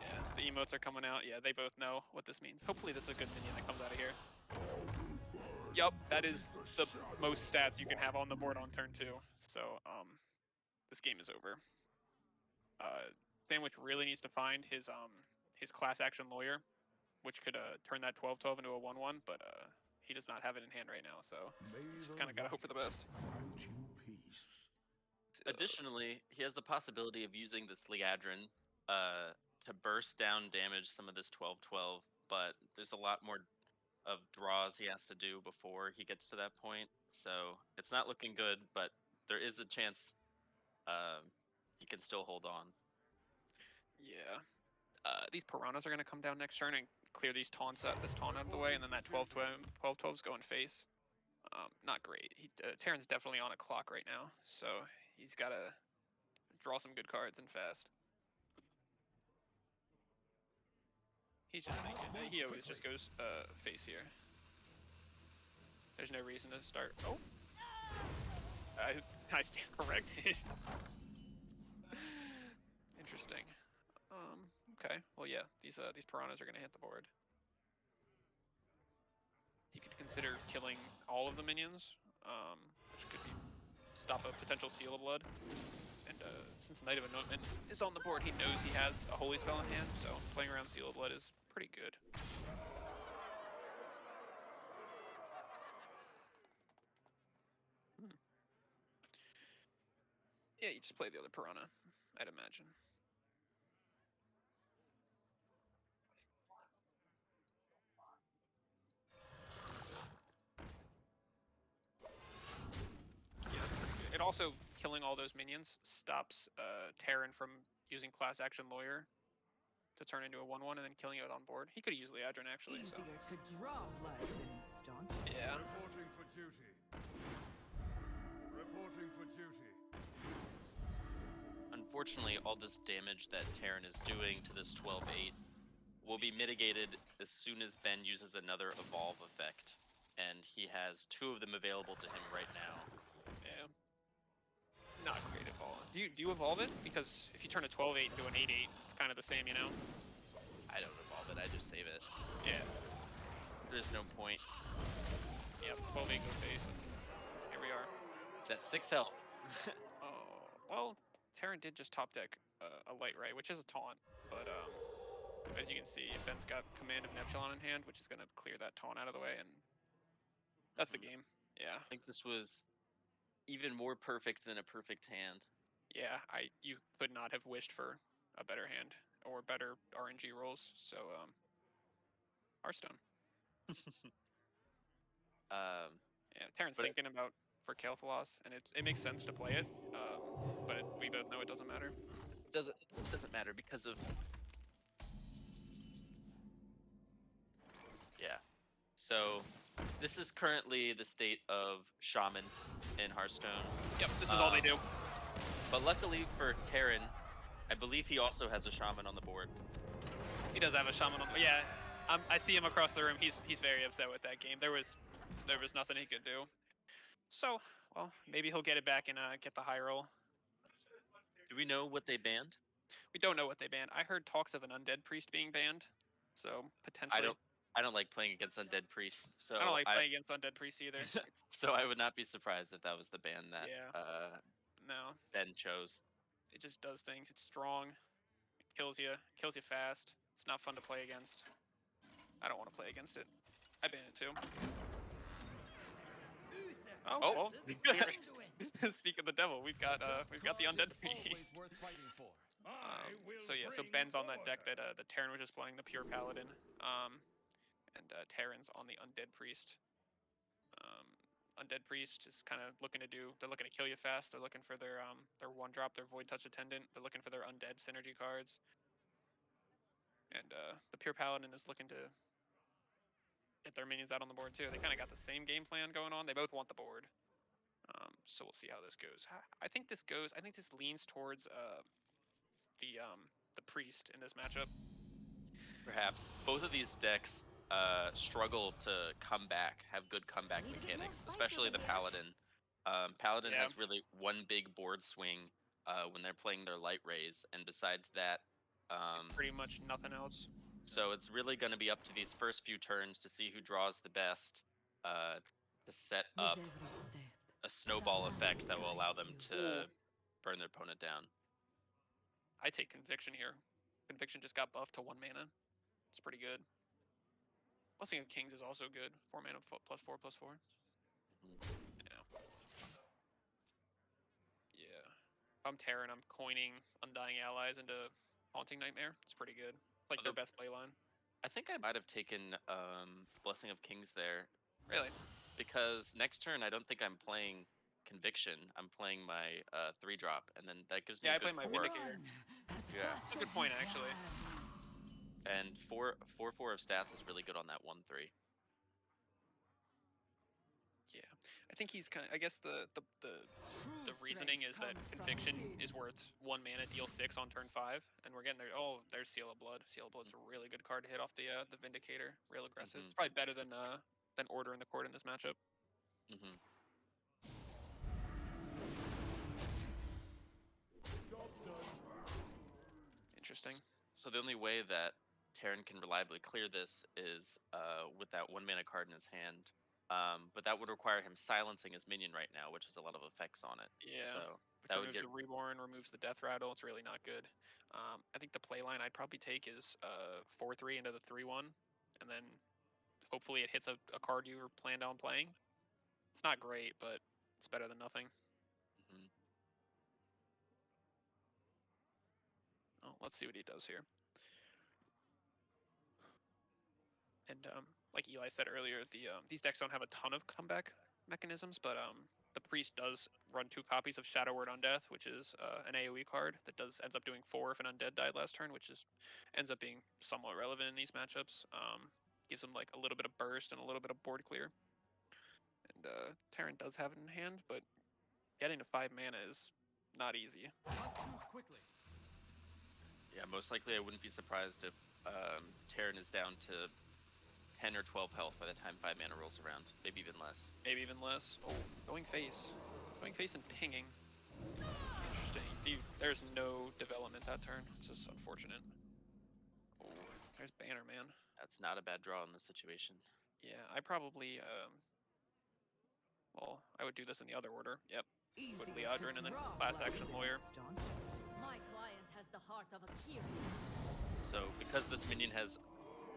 yeah. The emotes are coming out. Yeah, they both know what this means. Hopefully this is a good minion that comes out of here. Yup, that is the most stats you can have on the board on turn 2. So, this game is over. Sandwich really needs to find his class action lawyer, which could turn that 12-12 into a 1-1, but he does not have it in hand right now, so he's just kind of got to hope for the best. Additionally, he has the possibility of using this Liadrin to burst down damage some of this 12-12, but there's a lot more of draws he has to do before he gets to that point, so it's not looking good, but there is a chance he can still hold on. Yeah. These piranhas are going to come down next turn and clear this taunt out of the way, and then that 12-12's going face. Not great. Terran's definitely on a clock right now, so he's got to draw some good cards and fast. He's just thinking. He always just goes face here. There's no reason to start. Oh, I stand corrected. Interesting. Okay. Well, yeah. These piranhas are gonna hit the board. He could consider killing all of the minions, which could be stop a potential Seal of Blood. And since Knight of Anointment is on the board, he knows he has a Holy Spell in hand, so playing around Seal of Blood is pretty good. Yeah, you just play the other piranha, I'd imagine. Yeah, that's pretty good. It also, killing all those minions stops Terran from using class action lawyer to turn into a 1-1 and then killing it on board. He could have used Liadrin actually, so. Easier to draw blood than staunch. Yeah. Reporting for duty. Reporting for duty. Unfortunately, all this damage that Terran is doing to this 12-8 will be mitigated as soon as Ben uses another evolve effect, and he has 2 of them available to him right now. Yeah. Not great at all. Do you evolve it? Because if you turn a 12-8 into an 8-8, it's kind of the same, you know? I don't evolve it, I just save it. Yeah. There's no point. Yep, 12-8 go face, and here we are. It's at 6 health. Oh, well, Terran did just top deck a light right, which is a taunt, but as you can see, Ben's got Command of Neptulon in hand, which is going to clear that taunt out of the way, and that's the game. Yeah. I think this was even more perfect than a perfect hand. Yeah, you could not have wished for a better hand or better RNG rolls. So, Hearthstone. Yeah, Terran's thinking about for Kael'Thalas, and it makes sense to play it, but we both know it doesn't matter. It doesn't matter because of So this is currently the state of Shaman in Hearthstone. Yep, this is all they do. But luckily for Terran, I believe he also has a Shaman on the board. He does have a Shaman on. Yeah, I see him across the room. He's very upset with that game. There was nothing he could do. So, well, maybe he'll get it back and get the high roll. Do we know what they banned? We don't know what they banned. I heard talks of an undead priest being banned, so potentially. I don't like playing against undead priests, so I don't like playing against undead priests either. So I would not be surprised if that was the ban that Yeah. No. Ben chose. It just does things. It's strong. It kills you fast. It's not fun to play against. I don't want to play against it. I ban it too. Oh, well, speak of the devil, we've got the undead priest. So yeah, so Ben's on that deck that Terran was just playing, the pure paladin, and Terran's on the undead priest. Undead priest is kind of looking to kill you fast. They're looking for their one drop, their void touch attendant. They're looking for their undead synergy cards, and the pure paladin is looking to get their minions out on the board too. They kind of got the same game plan going on. They both want the board. So we'll see how this goes. I think this leans towards the priest in this matchup. Perhaps both of these decks struggle to come back, have good comeback mechanics, especially the paladin. Paladin Yeah. has really one big board swing when they're playing their light rays, and besides that, It's pretty much nothing else. so it's really going to be up to these first few turns to see who draws the best to set up a snowball effect that will allow them to burn their opponent down. I take Conviction here. Conviction just got buffed to 1 mana. It's pretty good. Blessing of Kings is also good. 4 mana +4/+4. Mhm. Yeah. Yeah. If I'm Terran, I'm coining Undying Allies into Haunting Nightmare. It's pretty good. It's like their best playline. I think I might have taken Blessing of Kings there. Really? Because next turn I don't think I'm playing Conviction. I'm playing my 3-drop, and then that gives me Yeah, a I play good my 4. Vindicator. Yeah. That's a good point, actually. And 4/4 of stats is really good on that 1/3. Yeah, I think he's kind of. I guess the reasoning is that Conviction is worth 1 mana, deal 6 on turn 5, and we're getting there. Oh, there's Seal of Blood. Seal of Blood's a really good card to hit off the Vindicator. Real aggressive. Mhm. It's probably better than Order in the Court in this matchup. Mm-hmm. Interesting. So the only way that Terran can reliably clear this is with that 1 mana card in his hand. But that would require him silencing his minion right now, which has a lot of effects on it. Yeah. So Which that would removes get the Reborn, removes the Death Rattle. It's really not good. I think the play line I'd probably take is 4/3 into the 3/1, and then hopefully it hits a card you were planned on playing. It's not great, but it's better than nothing. Mhm. Oh, let's see what he does here. And like Eli said earlier, these decks don't have a ton of comeback mechanisms, but the priest does run 2 copies of Shadow Word Undeath, which is an AoE card that ends up doing 4 if an undead died last turn, which ends up being somewhat relevant in these matchups. Gives them like a little bit of burst and a little bit of board clear. And Terran does have it in hand, but getting to 5 mana is not easy. Yeah, most likely I wouldn't be surprised if Terran is down to 10 or 12 health by the time 5 mana rolls around. Maybe even less. Maybe even less. Oh, going face. Going face and pinging. Interesting. There's no development that turn. It's just unfortunate. Oh, there's Banner, man. That's not a bad draw in this situation. Yeah, I probably, well, I would do this in the other order. Yep. Put Leodrin and then class action lawyer. My client has the heart of a Kyrie. So because this minion has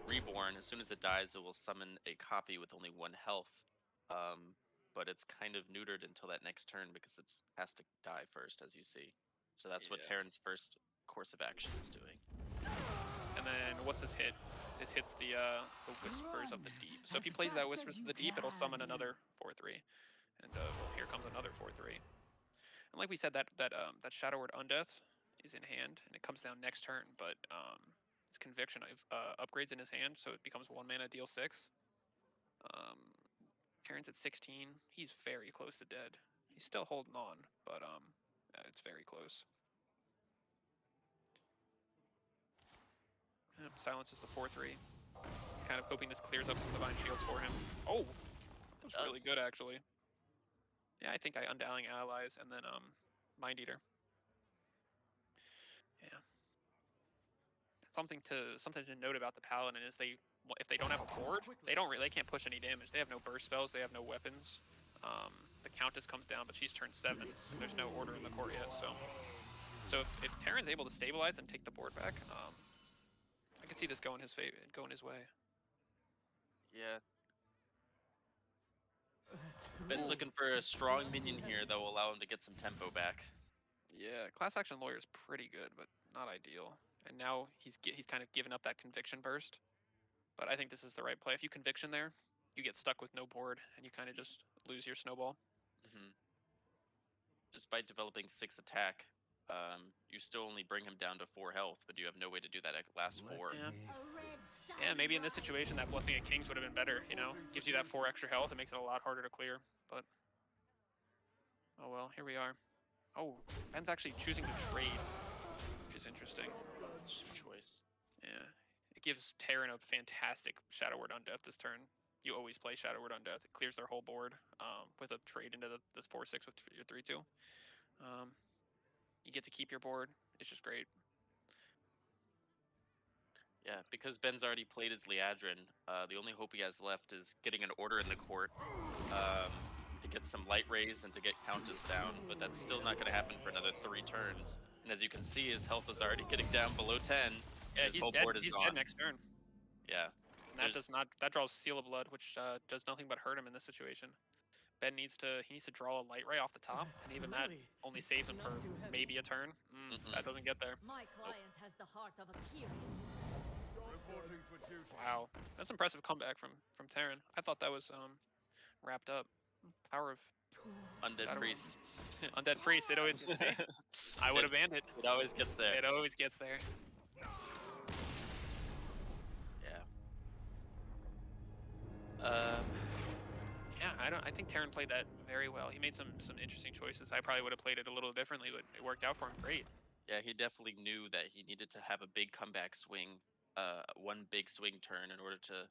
Reborn, as soon as it dies, it will summon a copy with only 1 health. But it's kind of neutered until that next turn because it has to die first, as you see. So that's what Yeah. Terran's first course of action is doing. And then what's this hit? This hits the Whispers of the Deep. So if he plays that Whispers of the Deep, it'll summon another 4/3. And well, here comes another 4/3. And like we said, that Shadow Word Undeath is in hand, and it comes down next turn. But its Conviction upgrades in his hand, so it becomes 1 mana, deal 6. Terran's at 16. He's very close to dead. He's still holding on, but it's very close. Yep, silences the 4/3. He's kind of hoping this clears up some Divine Shields for him. Oh, that was really good, actually. Yeah, I think I Undying Allies and then Mind Eater. Yeah. Something to note about the Paladin is if they don't have a board, they can't push any damage. They have no burst spells. They have no weapons. The Countess comes down, but she's turned 7. There's no Order in the Court yet, so So if Terran's able to stabilize and take the board back, I could see this going his way. Yeah. Ben's looking for a strong minion here that will allow him to get some tempo back. Yeah, class action lawyer is pretty good, but not ideal. And now he's kind of given up that conviction burst. But I think this is the right play. If you conviction there, you get stuck with no board, and you kind of just lose your snowball. Despite developing 6 attack, you still only bring him down to 4 health, but you have no way to do that at last 4. Yeah, maybe in this situation that Blessing of Kings would have been better, you know? Gives you that 4 extra health, it makes it a lot harder to clear, but... Oh well, here we are. Oh, Ben's actually choosing to trade, which is interesting. Choice. Yeah, it gives Terran a fantastic Shadow Word Undeath this turn. You always play Shadow Word Undeath. It clears their whole board with a trade into this 4/6 with your 3/2. You get to keep your board. It's just great. Yeah, because Ben's already played his Liadrin, the only hope he has left is getting an order in the court to get some light rays and to get Countess down, but that's still not going to happen for another 3 turns. And as you can see, his health is already getting down below 10. Yeah, his he's whole dead. board is He's gone. dead next turn. Yeah. And that draws Seal of Blood, which does nothing but hurt him in this situation. Ben needs to draw a light ray off the top, and even that only saves him for maybe a turn. That doesn't get there. My client has the heart of a Kyrian. Reporting for duty. Wow, that's impressive comeback from Terran. I thought that was wrapped up. Power of Undead Shadow Priest. Undead Priest. It always. I would have banned it. It always gets there. It always gets there. Yeah. Yeah, I think Terran played that very well. He made some interesting choices. I probably would have played it a little differently, but it worked out for him great. Yeah, he definitely knew that he needed to have a big comeback swing, one big swing turn in order to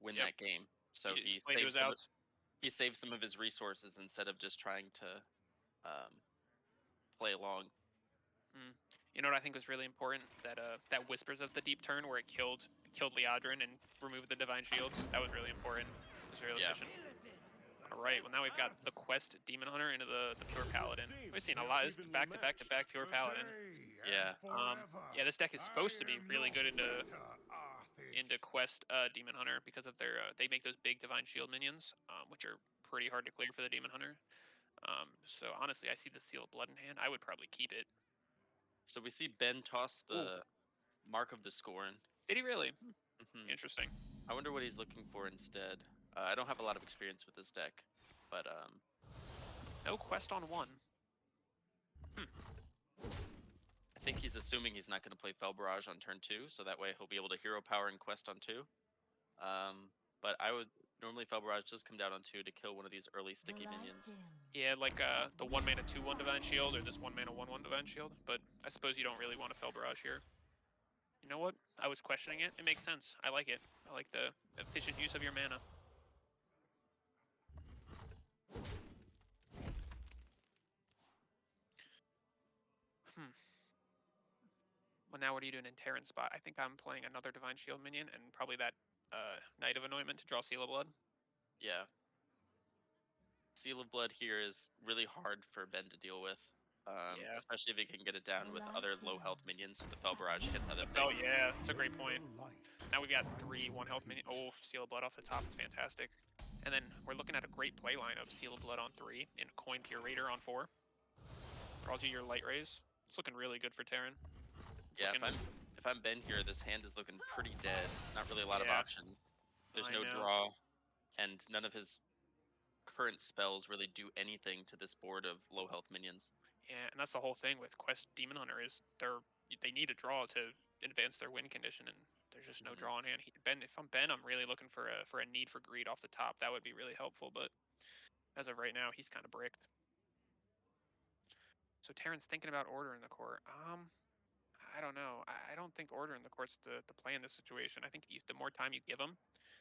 win Yep. that game. So he played to his outs. he saved some of his resources instead of just trying to play along. You know what I think was really important? That Whispers of the Deep turn where it killed Liadrin and removed the Divine Shields. That was really important. It was really efficient. All right, well now we've got the Quest Demon Hunter into the Pure Paladin. We've seen a lot. It's back to back to back Pure Paladin. Yeah. Yeah, this deck is supposed to be really good into Quest Demon Hunter because of their they make those big Divine Shield minions, which are pretty hard to clear for the Demon Hunter. So honestly, I see the Seal of Blood in hand. I would probably keep it. So we see Ben toss the Mark of the Scorn. Did he really? Interesting. I wonder what he's looking for instead. I don't have a lot of experience with this deck, but no Quest on 1. I think he's assuming he's not going to play Fell Barrage on turn 2, so that way he'll be able to Hero Power and Quest on 2. But I would normally Fell Barrage does come down on 2 to kill one of these early sticky minions. Yeah, like the 1 mana 2/1 Divine Shield or this 1 mana 1/1 Divine Shield. But I suppose you don't really want a Fell Barrage here. You know what? I was questioning it. It makes sense. I like it. I like the efficient use of your mana. Well, now what are you doing in Terran's spot? I think I'm playing another Divine Shield minion and probably that Knight of Anointment to draw Seal of Blood. Yeah. Seal of Blood here is really hard for Ben to deal with. Especially if he can get it down with other low health minions, so the Fell Barrage hits other things. Oh yeah, that's a great point. Now we've got 3 1-health minions. Oh, Seal of Blood off the top is fantastic. And then we're looking at a great play line of Seal of Blood on 3 and Coin Curator on 4. Draws you your light rays. It's looking really good for Terran. If I'm Ben here, this hand is looking pretty dead. Not really a lot of options. There's no know. draw, and none of his current spells really do anything to this board of low health minions. Yeah, and that's the whole thing with Quest Demon Hunter is they need a draw to advance their win condition, and there's just no draw in hand. If I'm Ben, I'm really looking for a need for greed off the top. That would be really helpful, but as of right now, he's kind of bricked. So Terran's thinking about Order in the Court. I don't know. I don't think Order in the Court's the play in this situation. I think the more time you give him,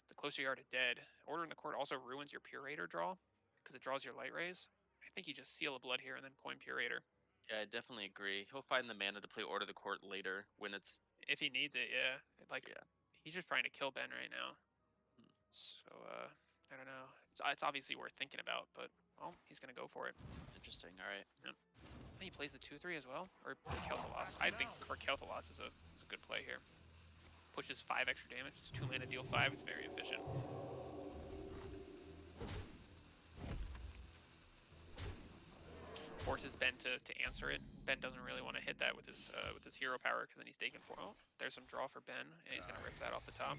the closer you are to dead. Order in the Court also ruins your Purator draw because it draws your light rays. I think you just Seal of Blood here and then Coin Purator. Yeah, I definitely agree. He'll find the mana to play Order of the Court later when it's... If he needs it, yeah. He's just trying to kill Ben right now. So, I don't know. it's obviously worth thinking about, but well, he's gonna go for it. Interesting. All right. I think he plays the 2/3 as well, or Kel'Thuzad. I think Kel'Thuzad is a good play here. Pushes 5 extra damage. It's 2 mana, deal 5. It's very efficient. Forces Ben to answer it. Ben doesn't really want to hit that with his hero power because then he's taken for. Oh, there's some draw for Ben, and he's gonna rip that off the top.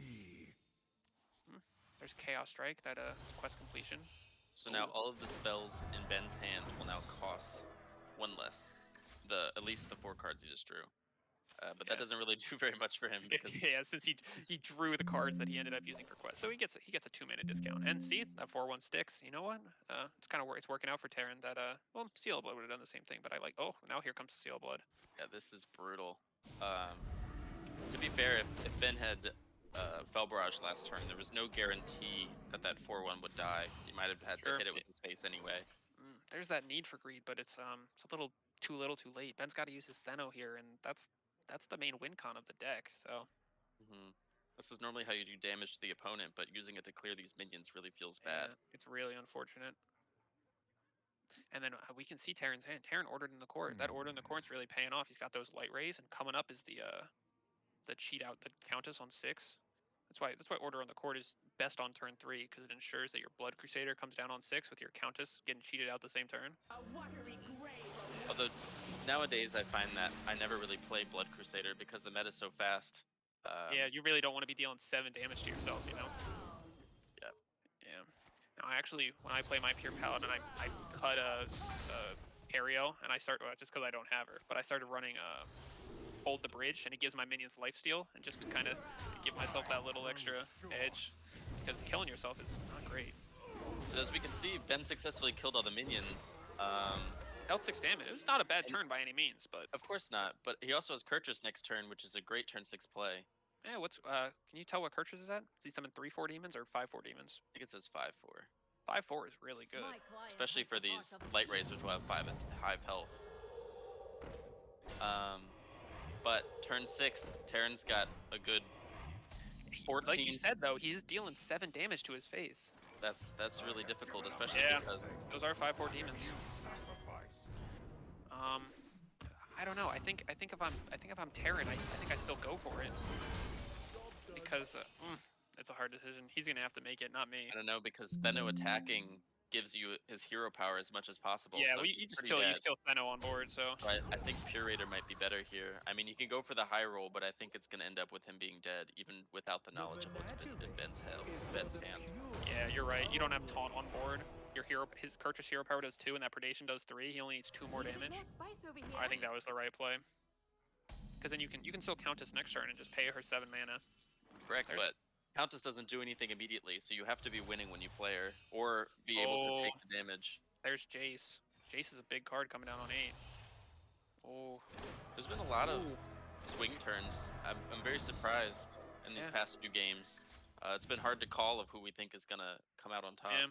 There's Chaos Strike, that quest completion. So now all of the spells in Ben's hand will now cost 1 less. At least the 4 cards he just drew. But that doesn't really do very much for him because Yeah, since he drew the cards that he ended up using for quest, so he gets a 2 mana discount. And see, that 4/1 sticks. You know what? It's kind of it's working out for Terran. That well, Seal Blood would have done the same thing, but I like. Oh, now here comes Seal Blood. yeah, this is brutal. To be fair, if Ben had Fell Barrage last turn, there was no guarantee that 4/1 would die. You might have had to hit it with his face anyway. There's that need for greed, but it's a little too late. Ben's got to use his Theno here, and that's the main win con of the deck. So this is normally how you do damage to the opponent, but using it to clear these minions really feels bad. yeah, it's really unfortunate. And then we can see Terran's hand. Terran ordered in the court. That order in the court's really paying off. He's got those light rays, and coming up is the cheat out, the Countess on 6. That's why order on the court is best on turn 3, because it ensures that your Blood Crusader comes down on 6 with your Countess getting cheated out the same turn. Although nowadays I find that I never really play Blood Crusader because the meta's so fast. Yeah, you really don't want to be dealing 7 damage to yourself, you know? Yeah. Yeah. Now, when I play my Pure Paladin, I cut Ariel, and I start, just because I don't have her, but I started running Hold the Bridge, and it gives my minions lifesteal, and just to kind of give myself that little extra edge, because killing yourself is not great. So as we can see, Ben successfully killed all the minions. Dealt 6 damage. It was not a bad turn by any means, but Of course not, but he also has Kurtrus next turn, which is a great turn 6 play. yeah. Can you tell what Kurtrus is at? Is he summon 3/4 demons or 5/4 demons? I think it says 5/4. 5/4 is really good. Especially for these light rays, which will have 5 health. But turn 6, Terran's got a good 14. Like you said, though, he's dealing 7 damage to his face. That's really difficult, especially because those are 5/4 demons. I don't know. I think if I'm Terran, I think I still go for it because it's a hard decision. He's gonna have to make it, not me. I don't know, because Theno attacking gives you his hero power as much as possible. Yeah, so well, you just kill Theno on board. So I think Pure Raider might be better here. I mean, you can go for the high roll, but I think it's gonna end up with him being dead, even without the knowledge of what's been in Ben's hand. yeah, you're right. You don't have taunt on board. His Kurtrus hero power does 2, and that predation does 3. He only needs 2 more damage. I think that was the right play. Because then you can still Countess next turn and just pay her 7 mana. Correct, but Countess doesn't do anything immediately, so you have to be winning when you play her, or be able to take the damage. There's Jace. Jace is a big card coming down on 8. Oh. There's been a lot of swing turns. I'm very surprised in these past few games. It's been hard to call of who we think is gonna come out on top. Yeah.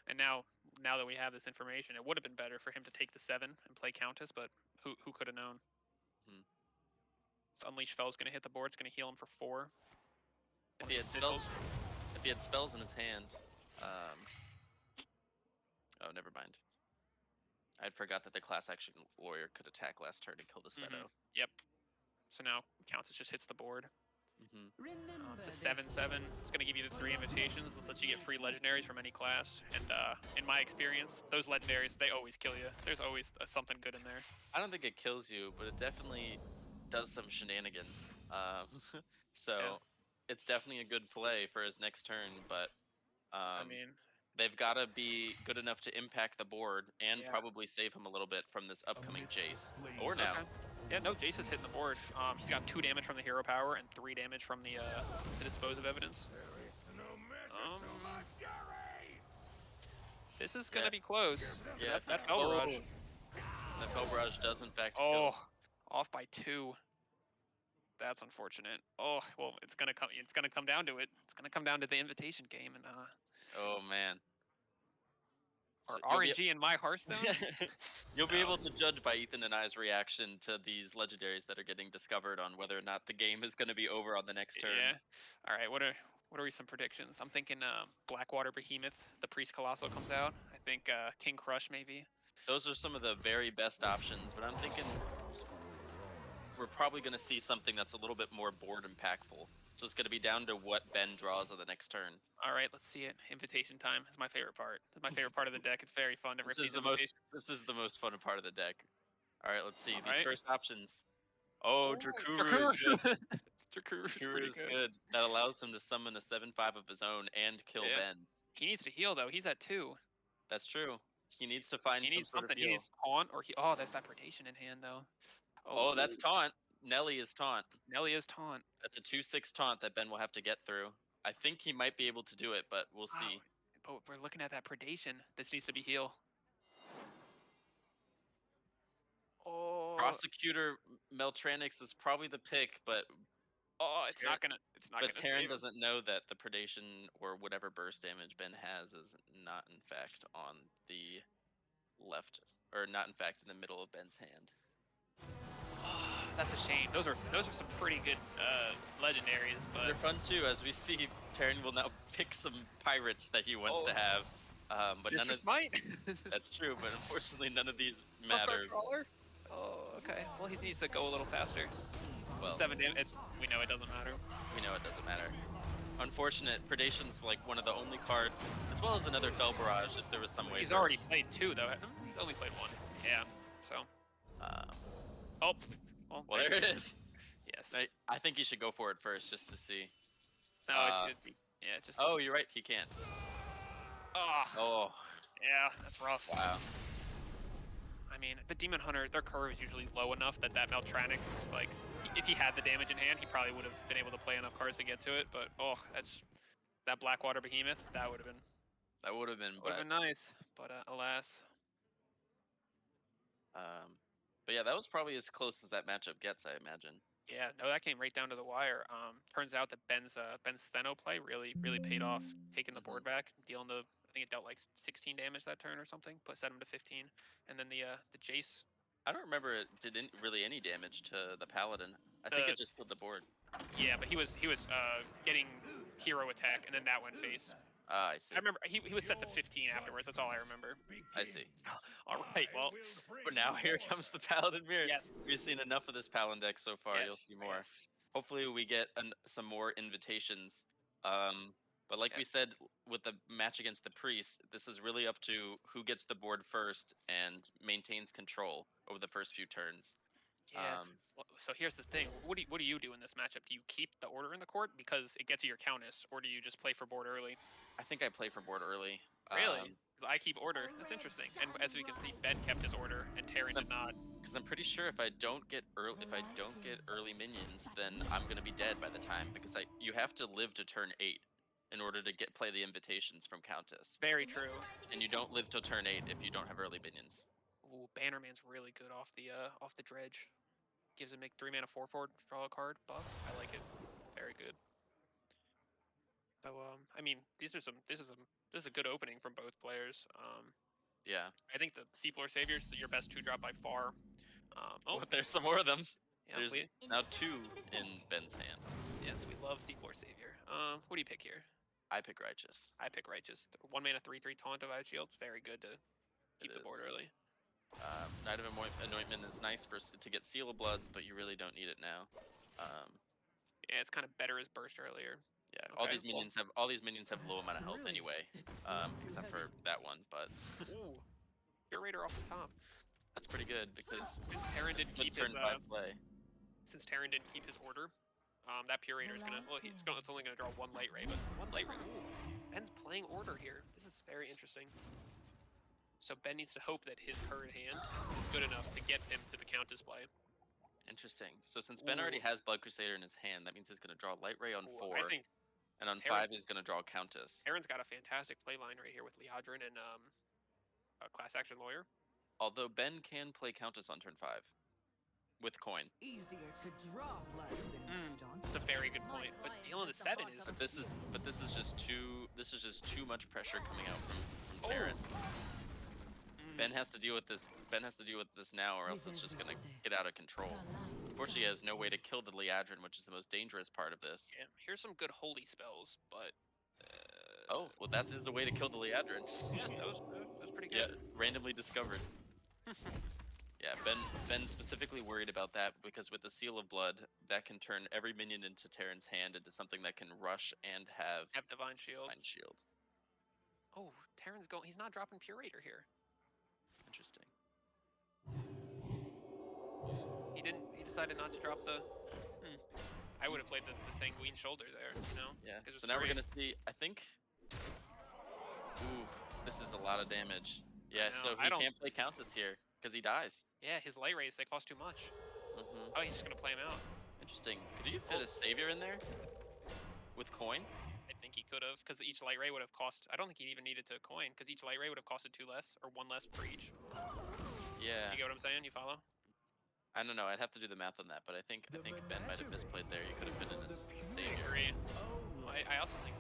And now that we have this information, it would have been better for him to take the 7 and play Countess, but who could have known? So Unleash Fell's gonna hit the board. It's gonna heal him for 4. If he had spells in his hand, oh, never mind. I'd forgot that the class action warrior could attack last turn and kill the Theno. Yep. So now Countess just hits the board. Remember It's a this 7/7. It's going to give you the 3 invitations. This lets you get free legendaries from any class. And in my experience, those legendaries, they always kill you. There's always something good in there. I don't think it kills you, but it definitely does some shenanigans. So it's definitely a good play for his next turn, but I mean, they've got to be good enough to impact the board and probably save him a little bit from this upcoming Jace. Or now. okay. Yeah, no, Jace is hitting the board. He's got 2 damage from the hero power and 3 damage from the dispose of evidence. This is gonna be close. Yeah, that Fell Barrage. That Fell Barrage does in fact Oh, kill. off by 2. That's unfortunate. Oh, well, it's gonna come down to it. It's gonna come down to the invitation game, and Oh man. or So you'll be- RNG in my Hearthstone. You'll be able to judge by Ethan and I's reaction to these legendaries that are getting discovered on whether or not the game is going to be over on the next turn. Yeah. All right. What are some predictions? I'm thinking Blackwater Behemoth, the Priest Colossal comes out. I think King Crush maybe. Those are some of the very best options, but I'm thinking we're probably going to see something that's a little bit more board impactful. So it's going to be down to what Ben draws on the next turn. All right, let's see it. Invitation time is my favorite part. It's my favorite part of the deck. It's very fun to rip these invitations. This is the most fun part of the deck. All right, let's see All these right. first options. Oh, Drakuru is good. Drakuru's Drakuru pretty is good. good. That allows him to summon a 7/5 of his own and kill Yeah. Ben. He needs to heal though. He's at 2. That's true. He needs to find He some needs sort of something. He heal. needs taunt or he. Oh, that's that predation in hand though. Oh, that's taunt. Nelly is taunt. Nelly is taunt. That's a 2/6 taunt that Ben will have to get through. I think he might be able to do it, but we'll Wow. see. But we're looking at that predation. This needs to be heal. Oh. Prosecutor Meltranix is probably the pick, but It's not gonna. It's not but gonna Terran save him. doesn't know that the predation or whatever burst damage Ben has is not in fact on the left, or not in fact in the middle of Ben's hand. That's a shame. Those are some pretty good legendaries, but They're fun too, as we see Terran will now pick some pirates that he wants to have. But none Mr. of Smite. that's true, but unfortunately none of these Tuskar matter. Trawler? Oh, okay. Well, he needs to go a little faster. Well, 7 damage. We know it doesn't matter. we know it doesn't matter. Unfortunate, Predation's like one of the only cards, as well as another Fell Barrage if there was some way. He's already played 2 though. He's only played 1. Yeah. So. Oh. Well, there it is. Yes. I think he should go for it first, just to see. No, it's yeah. Just. Oh, you're right. He can't. Oh, Yeah, that's rough. wow. I mean, the Demon Hunter, their curve is usually low enough that Meltranix, like, if he had the damage in hand, he probably would have been able to play enough cards to get to it. But that Blackwater Behemoth, that would have been. That would have been, nice, but alas. But yeah, that was probably as close as that matchup gets, I imagine. Yeah, no, that came right down to the wire. Turns out that Ben's Steno play really paid off, taking the board back, dealing the. I think it dealt like 16 damage that turn or something, set him to 15, and then the Jace. I don't remember it did really any damage to the Paladin. I think it just killed the board. Yeah, but he was getting hero attack, and then that went face. Ah, I see. I remember he was set to 15 afterwards. That's all I remember. I see. All right, well, But now here comes the Paladin Mirror. Yes. We've seen enough of this Paladin deck so far. You'll yes, see more. yes. Hopefully we get some more invitations. But like we said, with the match against the Priest, this is really up to who gets the board first and maintains control over the first few turns. Yeah. So here's the thing. What do you do in this matchup? Do you keep the order in the court because it gets you your Countess, or do you just play for board early? I think I play for board early. Really? Because I keep order. That's interesting. And as we can see, Ben kept his order, and Terran did not. Because I'm pretty sure if I don't get early minions, then I'm gonna be dead by the time. Because you have to live to turn 8 in order to play the invitations from Countess. Very true. And you don't live till turn 8 if you don't have early minions. Ooh, Bannerman's really good off the dredge. Gives him 3 mana 4/4, draw a card buff. I like it. Very good. So I mean, this is a good opening from both players. Yeah. I think the Seafloor Savior's your best 2-drop by far. But there's some more of them. Yeah, There's now 2 in Ben's hand. yes, we love Seafloor Savior. What do you pick here? I pick Righteous. I pick Righteous. 1 mana 3/3 taunt of Shield. It's very good to keep the board early. Knight of Anointment is nice to get Seal of Bloods, but you really don't need it now. Yeah, it's kind of better as burst earlier. Yeah, Okay, all these minions have low amount of health anyway, except for that one. But Ooh, Curator off the top. that's pretty good because Since Terran didn't good keep turn his 5 play. since Terran didn't keep his order, that Curator is gonna it's only gonna draw 1 light ray, but 1 light ray. Ooh, Ben's playing order here. This is very interesting. So Ben needs to hope that his current hand is good enough to get him to the Countess play. Interesting. So since Ben already has Blood Crusader in his hand, that means he's gonna draw Light Ray on 4, I think and on Terran's- 5 he's gonna draw Countess. Terran's got a fantastic play line right here with Liadrin and a class action lawyer. Although Ben can play Countess on turn 5 with coin. Easier to draw blood than staunt. That's a very good point. But dealing the 7 is But this is just too much pressure coming out from Terran. Ben has to deal with this. Ben has to deal with this now, or else it's just gonna get out of control. Unfortunately, he has no way to kill the Liadrin, which is the most dangerous part of this. Yeah, here's some good holy spells, but Oh, well, that's the way to kill the Liadrin. yeah, that was pretty Yeah, good. randomly discovered. Yeah, Ben's specifically worried about that because with the Seal of Blood, that can turn every minion into Terran's hand into something that can rush and have Have Divine Shield. Divine Shield. Oh, Terran's going. He's not dropping Purator here. Interesting. He didn't. He decided not to drop the. I would have played the Sanguine Shoulder there. You know. Yeah. 'Cause it's So now we're free. gonna see. I think. Ooh, this is a lot of damage. Yeah. know, So I he don't- can't play Countess here because he dies. Yeah, his light rays, they cost too much. Mm-hmm. Oh, he's just gonna play him out. Interesting. Could you fit a Savior in there with coin? I think he could have, because each light ray would have cost. I don't think he even needed to coin, because each light ray would have costed 2 less or 1 less for each. Yeah. You get what I'm saying? You follow? I don't know. I'd have to do the math on that, but I think Ben might have misplayed there. You could have fit in a I Savior. agree. I also think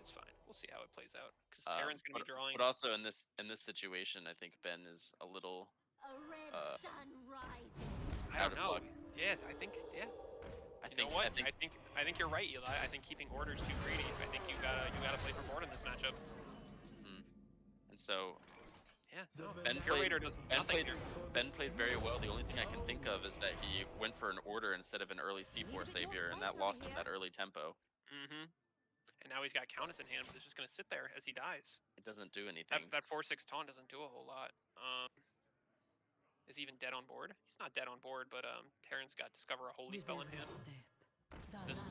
it's fine. We'll see how it plays out, because Terran's gonna be drawing. But also in this situation, I think Ben is a little A red Uh, sunrise. I out don't of know. luck. Yeah, I think. Yeah. I You think know what? I think you're right, Eli. I think keeping orders too greedy. I think you gotta play for board in this matchup. and so Yeah. No, Ben Curator played does Ben nothing played here. Ben played very well. The only thing I can think of is that he went for an order instead of an early C4 Savior, and that lost him that early tempo. Mm-hmm. And now he's got Countess in hand, but it's just gonna sit there as he dies. It doesn't do anything. That 4/6 taunt doesn't do a whole lot. Is he even dead on board? He's not dead on board, but Terran's got Discover a Holy Spell in hand.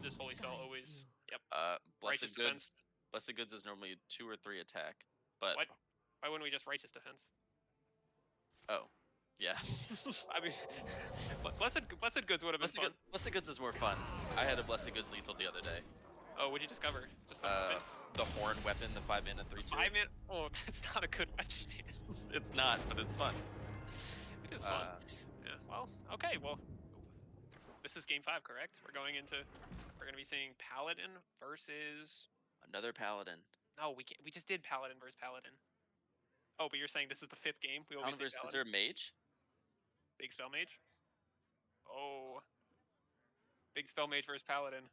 This Holy Spell always. Yep. Righteous Blessed Goods. Defense. Blessed Goods is normally 2 or 3 attack, but What? Why wouldn't we just Righteous Defense? oh, yeah. I mean, Blessed Goods would have been fun. Blessed Goods is more fun. I had a Blessed Goods lethal the other day. Oh, what'd you discover? Just some The horn weapon, the 5-mana 3/2. 5-man. Oh, that's not a good weapon. It's not, but it's fun. It is fun. Yeah. Well, okay. Well, this is game 5, correct? We're gonna be seeing Paladin versus. Another Paladin. No, we can't. We just did Paladin versus Paladin. Oh, but you're saying this is the 5th game? We will be Paladin seeing versus, is Paladin. there a mage? Big Spell Mage. Oh. Big Spell Mage versus Paladin.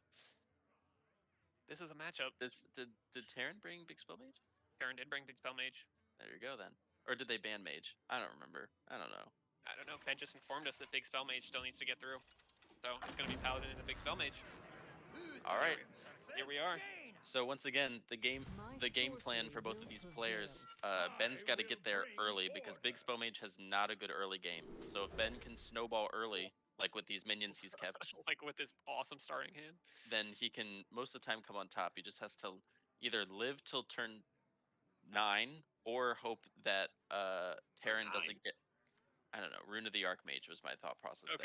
This is a matchup. Did Terran bring Big Spell Mage? Terran did bring Big Spell Mage. There you go then. Or did they ban Mage? I don't remember. I don't know. I don't know. Ben just informed us that Big Spell Mage still needs to get through. So it's going to be Paladin and a Big Spell Mage. All right. Here we are. So once again, the game plan for both of these players, Ben's got to get there early because Big Spell Mage has not a good early game. So if Ben can snowball early, like with these minions he's kept, Like with this awesome starting hand. then he can most of the time come on top. He just has to either live till turn 9 or hope that Terran doesn't get. I don't know. Rune of the Archmage was my thought process Okay.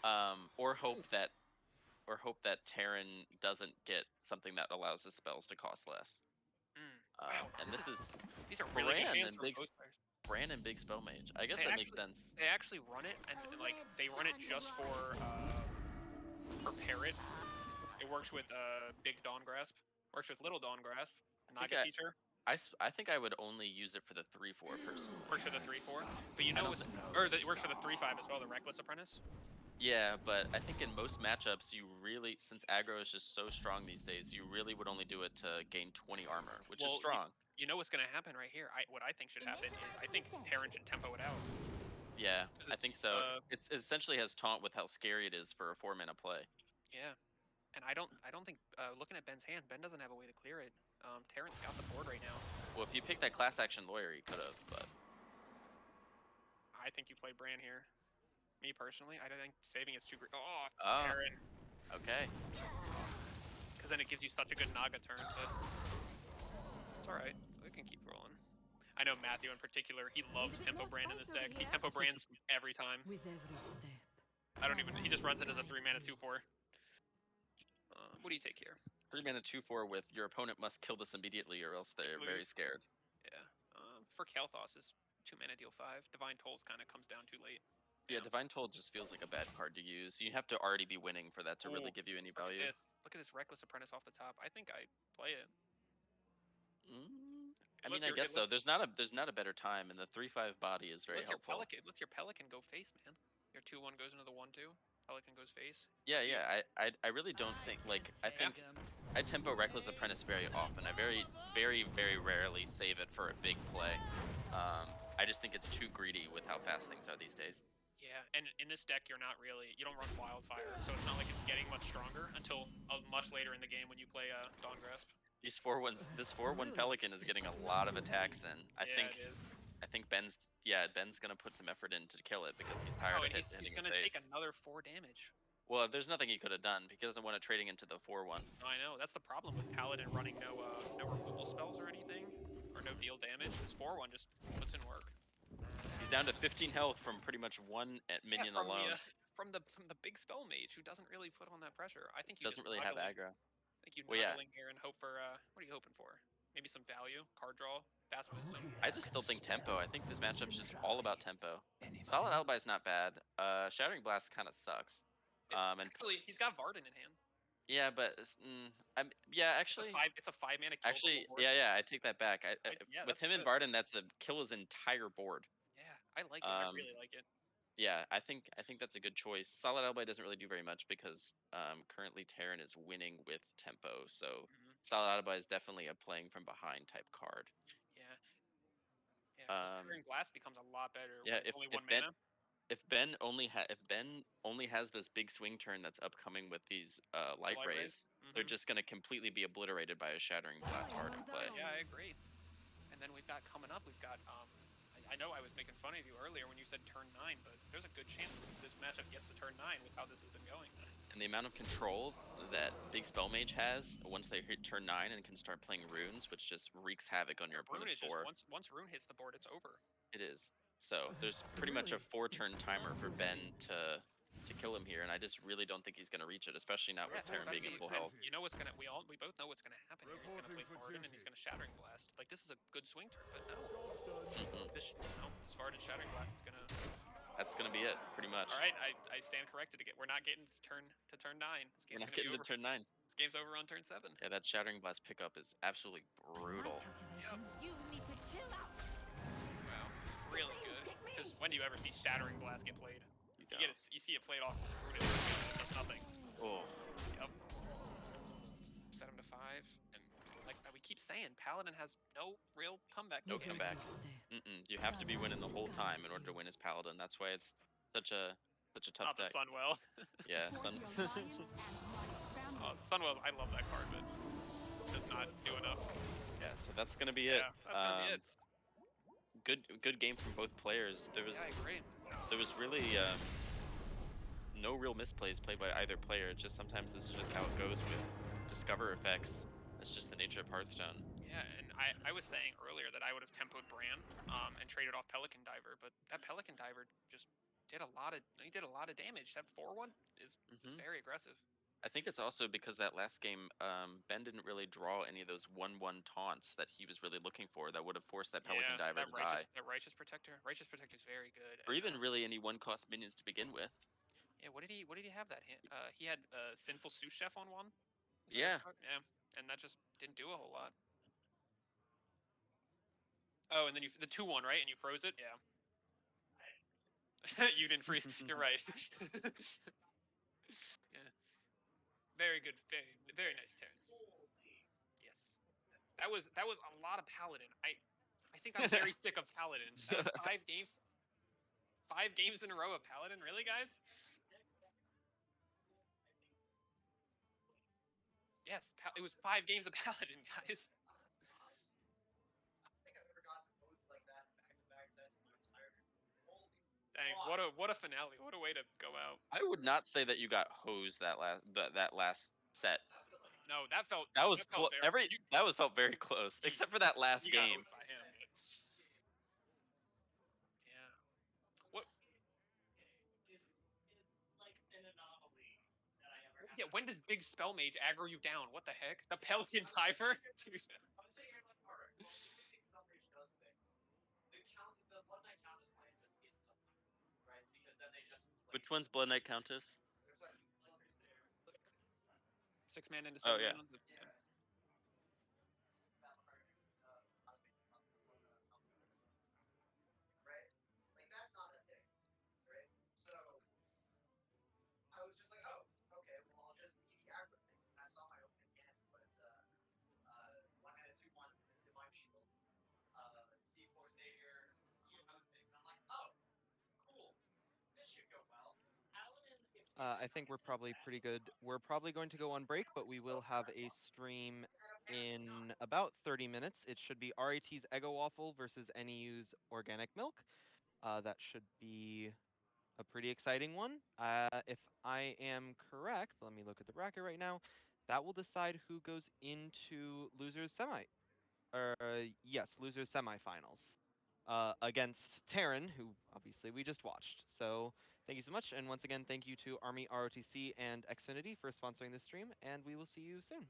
there. Or hope that Terran doesn't get something that allows his spells to cost less. Wow, And this is these are really good Bran hands and for Big both players. Bran and Big Spell Mage. I guess They that makes actually- sense. They actually run it, and like they run it just for Parrot. It works with Big Dawn Grasp. Works with Little Dawn Grasp. Naga Teacher. I think I would only use it for the 3/4 person. Works for the 3/4. But you know don't what's think- it works for the 3/5 as well. The Reckless Apprentice. Yeah, but I think in most matchups, you really, since aggro is just so strong these days, you really would only do it to gain 20 armor, which Well, is strong. You know what's going to happen right here? What I think should happen is I think Terran should tempo it out. Yeah, I think so. It essentially has taunt with how scary it is for a 4-mana play. Yeah. And I don't think looking at Ben's hand, Ben doesn't have a way to clear it. Terran's got the board right now. Well, if you pick that class action lawyer, he could have, but I think you play Bran here. Me personally, I don't think saving it's too great. Oh, Oh. Terran. okay. Because then it gives you such a good Naga turn, but it's alright. We can keep rolling. I know Matthew in particular, he loves Tempo Brand in this deck. He Tempo Brands every time. With every step. I don't even, he just runs it as a 3-mana 2/4. What do you take here? 3-mana 2/4 with your opponent must kill this immediately or else they're very scared. Yeah. For Kalthos is 2-mana deal 5. Divine Tolls kind of comes down too late. Yeah, Divine Toll just feels like a bad card to use. You have to already be winning for that to really Ooh, give you any Look at value. this. Look at this Reckless Apprentice off the top. I think I play it. I mean, I guess so. There's not a better time, and the 3/5 body is very helpful. Let's your Pelican go face, man. Your 2/1 goes into the 1/2. Pelican goes face. Yeah, yeah. I really don't think I think I tempo Reckless Apprentice very often. I very rarely save it for a big play. I just think it's too greedy with how fast things are these days. Yeah, and in this deck, you don't run Wildfire, so it's not like it's getting much stronger until much later in the game when you play Dawn Grasp. This 4/1 Pelican is getting a lot of attacks in. I think Ben's gonna put some effort in to kill it because he's tired of hitting his face. He's gonna take another 4 damage. Well, there's nothing he could have done because he doesn't want to trading into the 4/1. I know, that's the problem with Paladin running no removal spells or anything, or no deal damage. This 4/1 just puts in work. He's down to 15 health from pretty much one minion alone. From the big spell mage who doesn't really put on that pressure. I think doesn't really have aggro. I think you knuckling here and hope for what are you hoping for? Maybe some value, card draw, fast wisdom. I just still think tempo. I think this matchup's just all about tempo. Solid Alibi is not bad. Shattering Blast kind of sucks. Actually, he's got Varden in hand. Yeah, but actually, it's a 5 mana kill. Actually, yeah, I take that back. With him and Varden, that's a kill his entire board. Yeah, I like it. I really like it. Yeah, I think that's a good choice. Solid Alibi doesn't really do very much because currently Terran is winning with tempo, so Solid Alibi is definitely a playing from behind type card. Yeah. Yeah. Blast becomes a lot better. Yeah, with only 1 mana. If Ben only has this big swing turn that's upcoming with these light rays, they're just gonna completely be obliterated by a Shattering Blast Varden play. Yeah, I agree. And then we've got coming up. We've got I know I was making fun of you earlier when you said turn 9, but there's a good chance this matchup gets to turn 9 with how this has been going. And the amount of control that Big Spell Mage has once they hit turn 9 and can start playing runes, which just wreaks havoc on your opponent's board. Once rune hits the board, it's over. It is. So there's pretty much a 4-turn timer for Ben to kill him here, and I just really don't think he's gonna reach it, especially not with Terran being in full health. You know what's gonna we both know what's gonna happen here. He's gonna play Varden and he's gonna Shattering Blast. Like, this is a good swing turn, but no. This Varden Shattering Blast is gonna. That's gonna be it, pretty much. All right, I stand corrected again. We're not getting to turn 9. We're not getting to turn 9. This game's over on turn 7. Yeah, that Shattering Blast pickup is absolutely brutal. You need to chill out. Wow, really good. Because when do you ever see Shattering Blast get played? You see it played off Rune, it does nothing. Oh. Yep. Set him to 5, and like we keep saying, Paladin has no real comeback. No comeback. You have to be winning the whole time in order to win as Paladin. That's why it's such a tough deck. Sunwell. Yeah, Sunwell. I love that card, but does not do enough. Yeah, so that's gonna be it. That's gonna be it. Good game from both players. There was really no real misplays played by either player. Just sometimes this is just how it goes with Discover effects. That's just the nature of Hearthstone. Yeah, and I was saying earlier that I would have tempoed Bran and traded off Pelican Diver, but that Pelican Diver just did a lot of damage. That 4/1 is very aggressive. I think it's also because that last game, Ben didn't really draw any of those 1/1 taunts that he was really looking for that would have forced that Pelican Diver to die. That Righteous Protector. Righteous Protector is very good. Or even really any 1-cost minions to begin with. Yeah, what did he have that hand? He had Sinful Sous Chef on one. Yeah. Yeah, and that just didn't do a whole lot. Oh, and then the 2/1, right? And you froze it? Yeah. You didn't freeze. You're right. Yeah. Very good. Very nice turn. Yes. That was a lot of Paladin. I think I'm very sick of Paladin. That was 5 games. 5 games in a row of Paladin? Really, guys? Yes, it was 5 games of Paladin, guys. Dang, what a finale! What a way to go out. I would not say that you got hosed that last set. No, that felt felt very close, except for that last game. Got hosed by him. Yeah. What? Yeah, when does Big Spell Mage aggro you down? What the heck? The Pelican Diver? Dude. Which one's Blood Knight Countess? 6 mana into 7 mana. I think we're probably pretty good. We're probably going to go on break, but we will have a stream in about 30 minutes. It should be RAT's Eggo Waffle versus NEU's Organic Milk. That should be a pretty exciting one. If I am correct, let me look at the bracket right now. That will decide who goes into losers losers semifinals against Terran, who obviously we just watched. So thank you so much, and once again, thank you to Army, ROTC, and Xfinity for sponsoring this stream, and we will see you soon.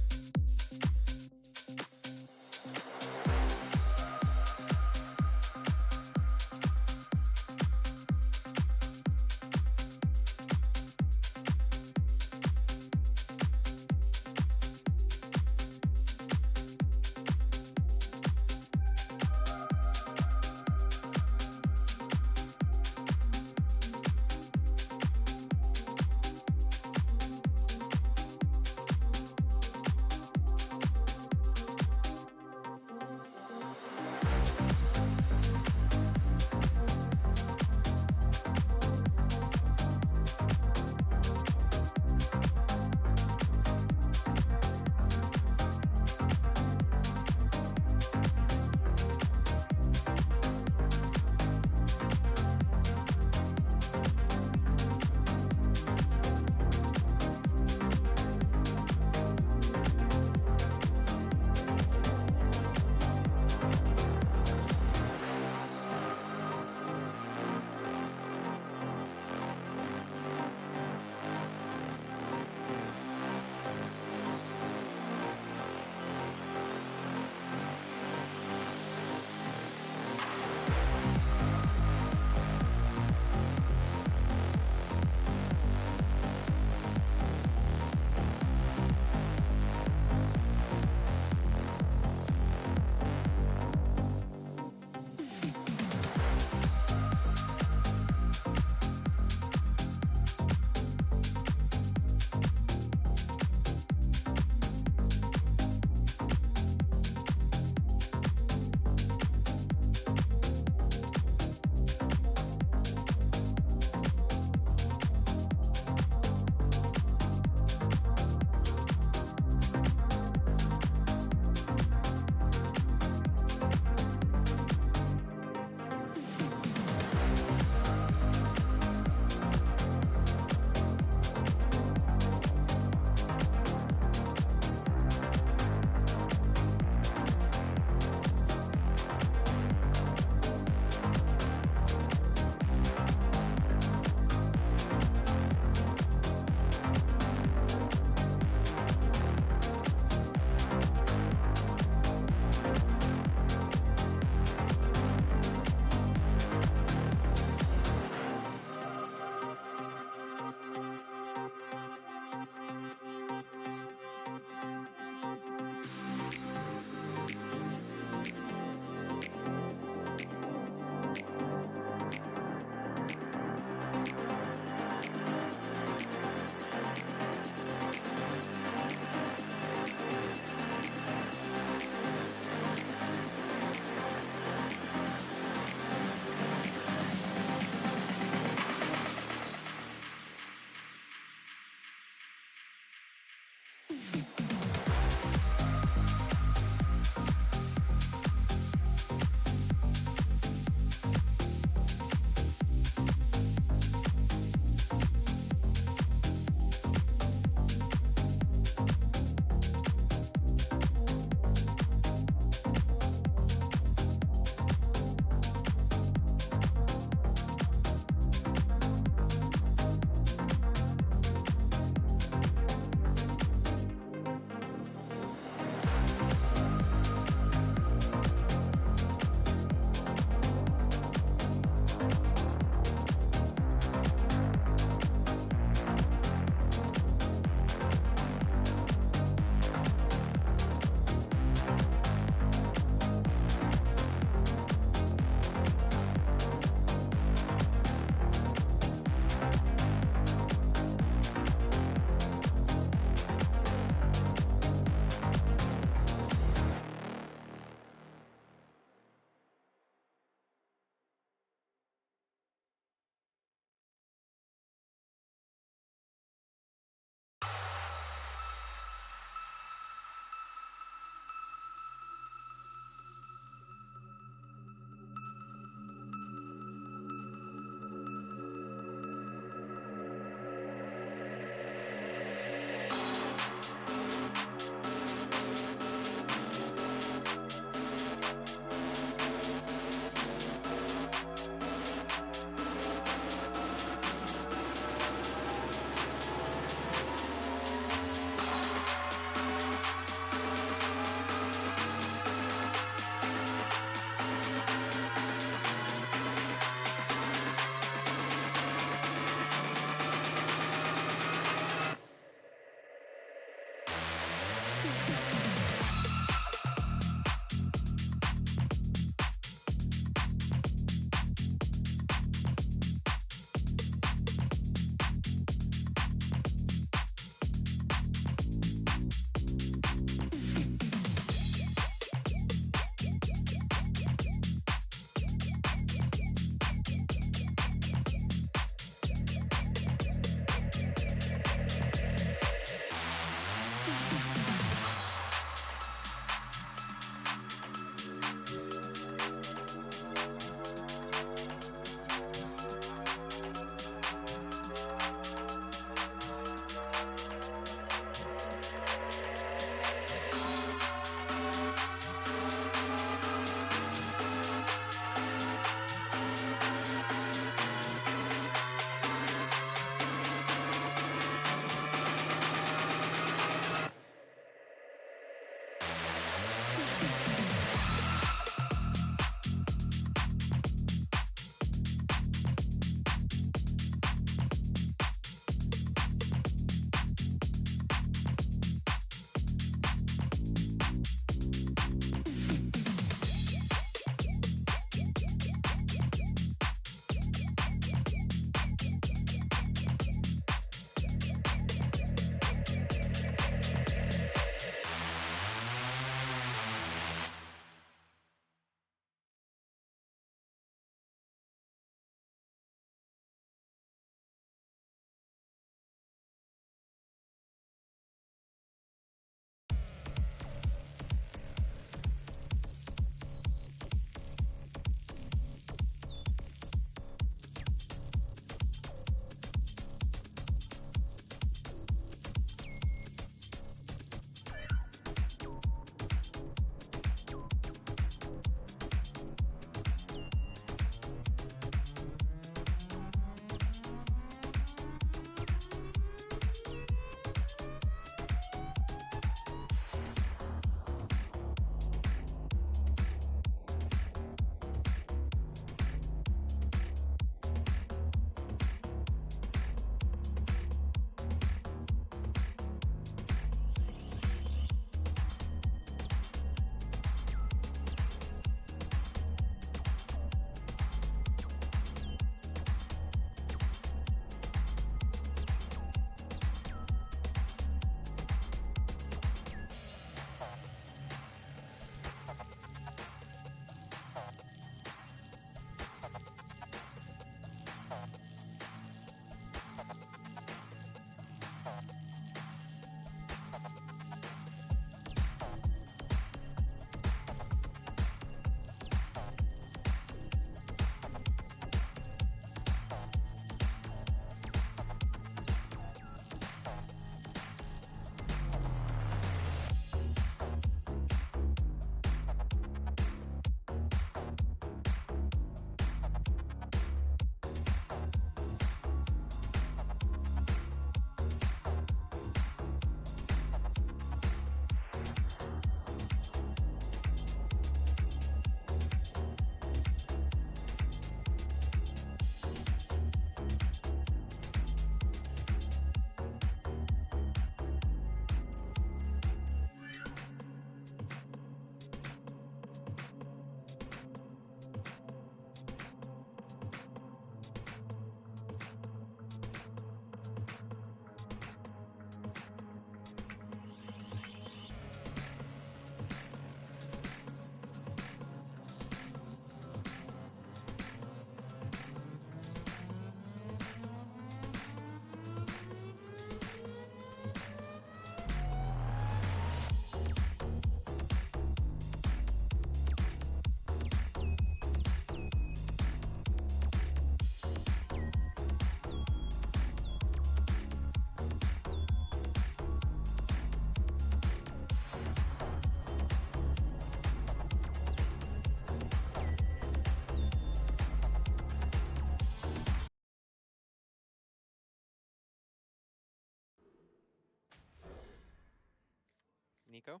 Nico.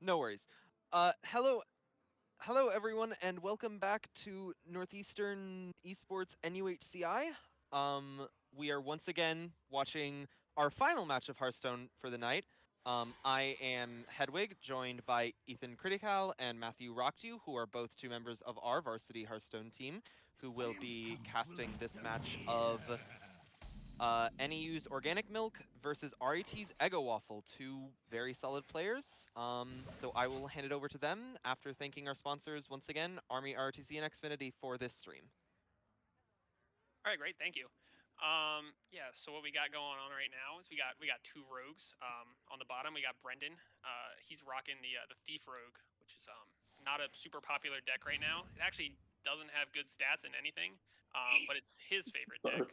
No worries. Hello everyone, and welcome back to Northeastern Esports NUHCI. We are once again watching our final match of Hearthstone for the night. I am Hedwig, joined by Ethan Critical and Matthew Rockdew, who are both two members of our varsity Hearthstone team, who will be casting this match of NEU's Organic Milk versus RET's Eggo Waffle, two very solid players. So I will hand it over to them after thanking our sponsors once again, Army, RTC, and Xfinity for this stream. All right, great, thank you. Yeah, so what we got going on right now is we got two rogues. On the bottom we got Brendan. He's rocking the Thief Rogue, which is not a super popular deck right now. It actually doesn't have good stats in anything, but it's his favorite deck.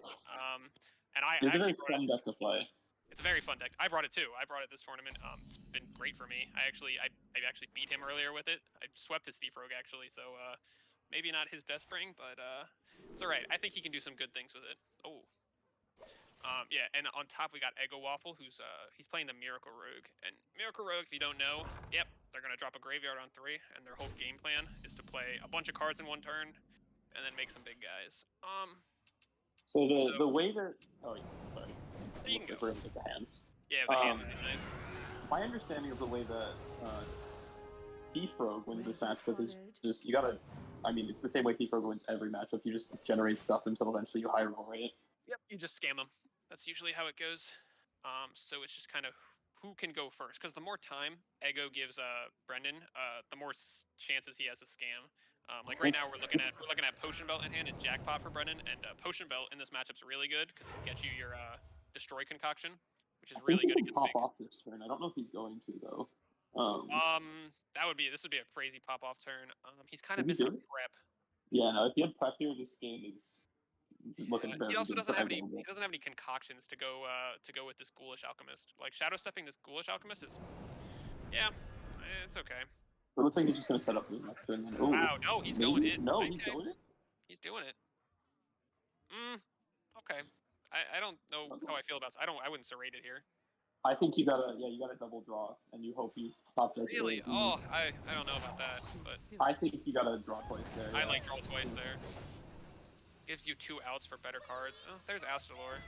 And I It's a very actually brought fun deck to play. It's a very fun deck. I brought it too. I brought it this tournament. It's been great for me. I actually beat him earlier with it. I swept his Thief Rogue actually, so maybe not his best bring, but it's all right. I think he can do some good things with it. Oh. Yeah, and on top we got Eggo Waffle, who's he's playing the Miracle Rogue. And Miracle Rogue, if you don't know, yep, they're gonna drop a graveyard on 3, and their whole game plan is to play a bunch of cards in one turn, and then make some big guys. So the way that sorry. You can go. With the hands. Yeah, the hand would be nice. My understanding of the way that Thief Rogue wins this matchup is just you gotta. I mean, it's the same way Thief Rogue wins every matchup. You just generate stuff until eventually you high roll, right? Yep, you just scam them. That's usually how it goes. So it's just kind of who can go first, because the more time Eggo gives Brendan, the more chances he has to scam. Like right now we're looking at Potion Belt in hand and Jackpot for Brendan, and Potion Belt in this matchup's really good because it gets you your Destroy Concoction, which is really good against pop big. off this turn. I don't know if he's going to though. This would be a crazy pop off turn. He's kind of missing a prep. Yeah, no, if you have prep here, this game is looking very He also good doesn't for have any. Eggo. He doesn't have any concoctions to go with this Ghoulish Alchemist. Like Shadow Stepping this Ghoulish Alchemist is, yeah, it's okay. It looks like he's just gonna set up for his next turn. Ooh, Wow, no, he's going in. No, okay. he's going in. He's doing it. Okay. I don't know how I feel about this. I wouldn't serrate it here. I think you gotta double draw, and you hope he pops out. Really? Oh, I don't know about that, but I think you gotta draw twice there. I Yeah. like draw twice there. Gives you 2 outs for better cards. Oh, there's Astalor.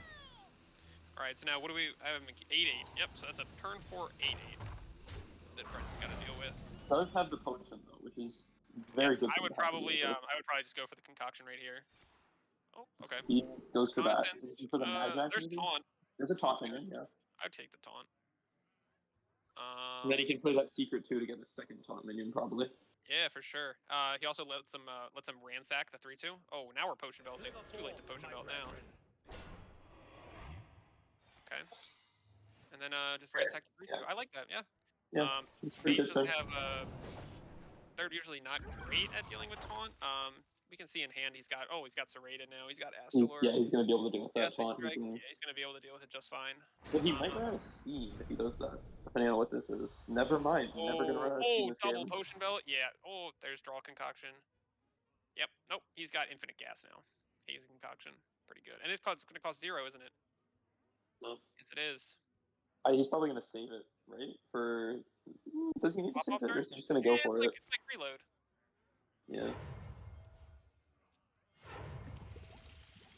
All right, so now what do we? I have 8/8. Yep. So that's a turn 4 8/8 that Brendan's got to deal with. Does have the potion though, which is very good. I would probably just go for the concoction right here. Oh, okay. He goes for that. Condescend. For the magic. There's taunt. There's a taunt in, yeah. I'd take the taunt. And then he can play that secret too to get a second taunt minion probably. Yeah, for sure. He also lets him ransack the 3/2. Oh, now we're potion belting. It's too late to potion belt now. Okay. And then just ransack the 3/2. I like that. Yeah. Yeah. Mage doesn't have they're usually not great at dealing with taunt. We can see in hand he's got serrated now. He's got Astalor. Yeah, he's gonna be able to deal with that taunt. Yeah, he's gonna be able to deal with it just fine. So he might run a Steam if he does that. Depending on what this is. Never mind. Never gonna run a Steam this double game. potion belt. Yeah. Oh, there's draw concoction. Yep. Nope. He's got infinite gas now. Hazy concoction. Pretty good. And it's gonna cost 0, isn't it? No. Yes, it is. He's probably gonna save it, right? Does he need to Pop save off it, or turn? is he just gonna go for it? It's like reload. Yeah.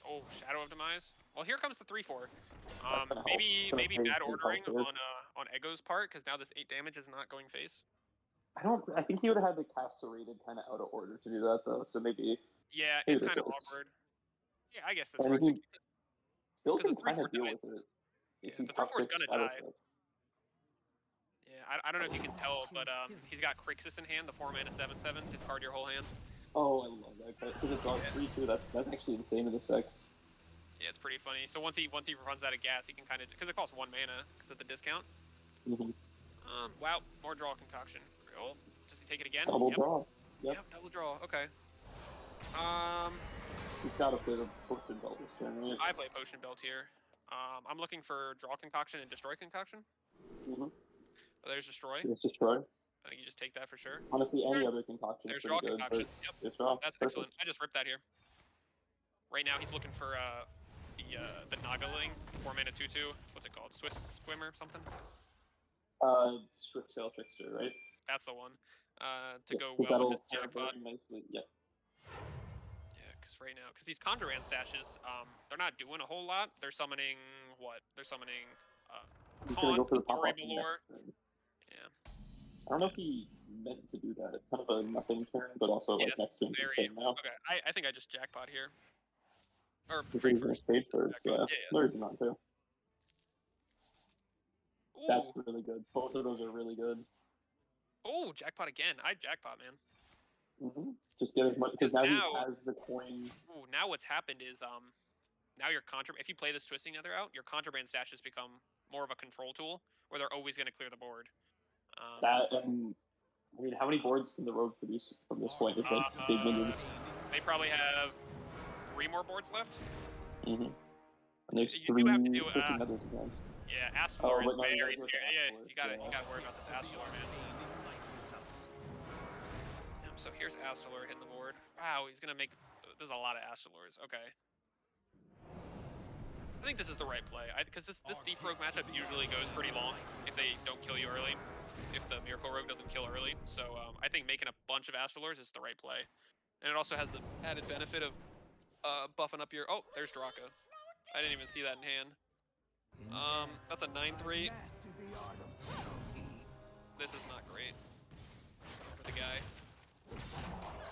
Oh, Shadow of Demise. Well, here comes the 3/4. That's gonna help. Maybe It's gonna maybe save bad the ordering help on Eggo's part, because now this 8 damage is not going face. I think he would have had the cast serrated kind of out of order to do that though. So maybe. Yeah, maybe it's this kind of works. awkward. Yeah, I guess this I works. mean, still because can the kind of 3/4 deal dies. with it. Yeah, If he the 3/4 is top gonna Shadow die. Step. Yeah, I don't know if you can tell, but he's got Crixus in hand, the 4-mana 7/7. Discard your whole hand. Oh, I love that card. Because it draws 3 too. That's actually insane in this deck. Yeah, it's pretty funny. So once he runs out of gas, he can kind of, because it costs 1 mana because of the discount. Mm-hmm. Wow, more draw concoction. Oh, does he take it again? Double Yep. draw. Yep. Double draw. Okay. He's got a bit of potion belt this turn, right? I play potion belt here. I'm looking for draw concoction and destroy concoction. Mm-hmm. Oh, there's destroy. Let's destroy. I think you just take that for sure. Honestly, any other concoction There's is draw pretty good. concoction. But Yep. just draw. That's Perfect. excellent. I just ripped that here. Right now he's looking for the Nagaling 4-mana 2/2. What's it called? Swiss Swimmer something. Swift Sail Trickster, right? That's the one. To Yeah, go 'cause well with that'll this pair jackpot. very nicely. Yeah. Yeah, because right now, these Conjuran stashes, they're not doing a whole lot. They're summoning what? They're summoning He's gonna go Taunt, for the pop Glory off Galore. next turn. Yeah. I don't know if he meant to do that. It's kind of a nothing turn, but also like Yes, next turn's very. insane now. Okay, I think I just jackpot here. Or Because trade he's gonna first. trade first. Jackpot. Yeah. Yeah. No reason not to. Ooh. That's really good. Both of those are really good. Oh, jackpot again. I jackpot, man. Just get as much because now, now he has the coin. Ooh, now what's happened is now your if you play this Twisting Nether out, your contraband stashes become more of a control tool where they're always going to clear the board. That and I mean, how many boards can the rogue produce from this point with like big minions? They probably have 3 more boards left. And there's You 3 do have to do Twisting Nethers again. Yeah, Astolor is but no, you very gotta go scary. to Yeah, Astolor. you gotta worry about this Astolor, man. So here's Astolor hitting the board. Wow, he's gonna make. There's a lot of Astolors. Okay. I think this is the right play. Because this Thief Rogue matchup usually goes pretty long if they don't kill you early. If the Miracle Rogue doesn't kill early. So I think making a bunch of Astolors is the right play. And it also has the added benefit of buffing up your. Oh, there's Draka. I didn't even see that in hand. That's a 9/3. This is not great for the guy.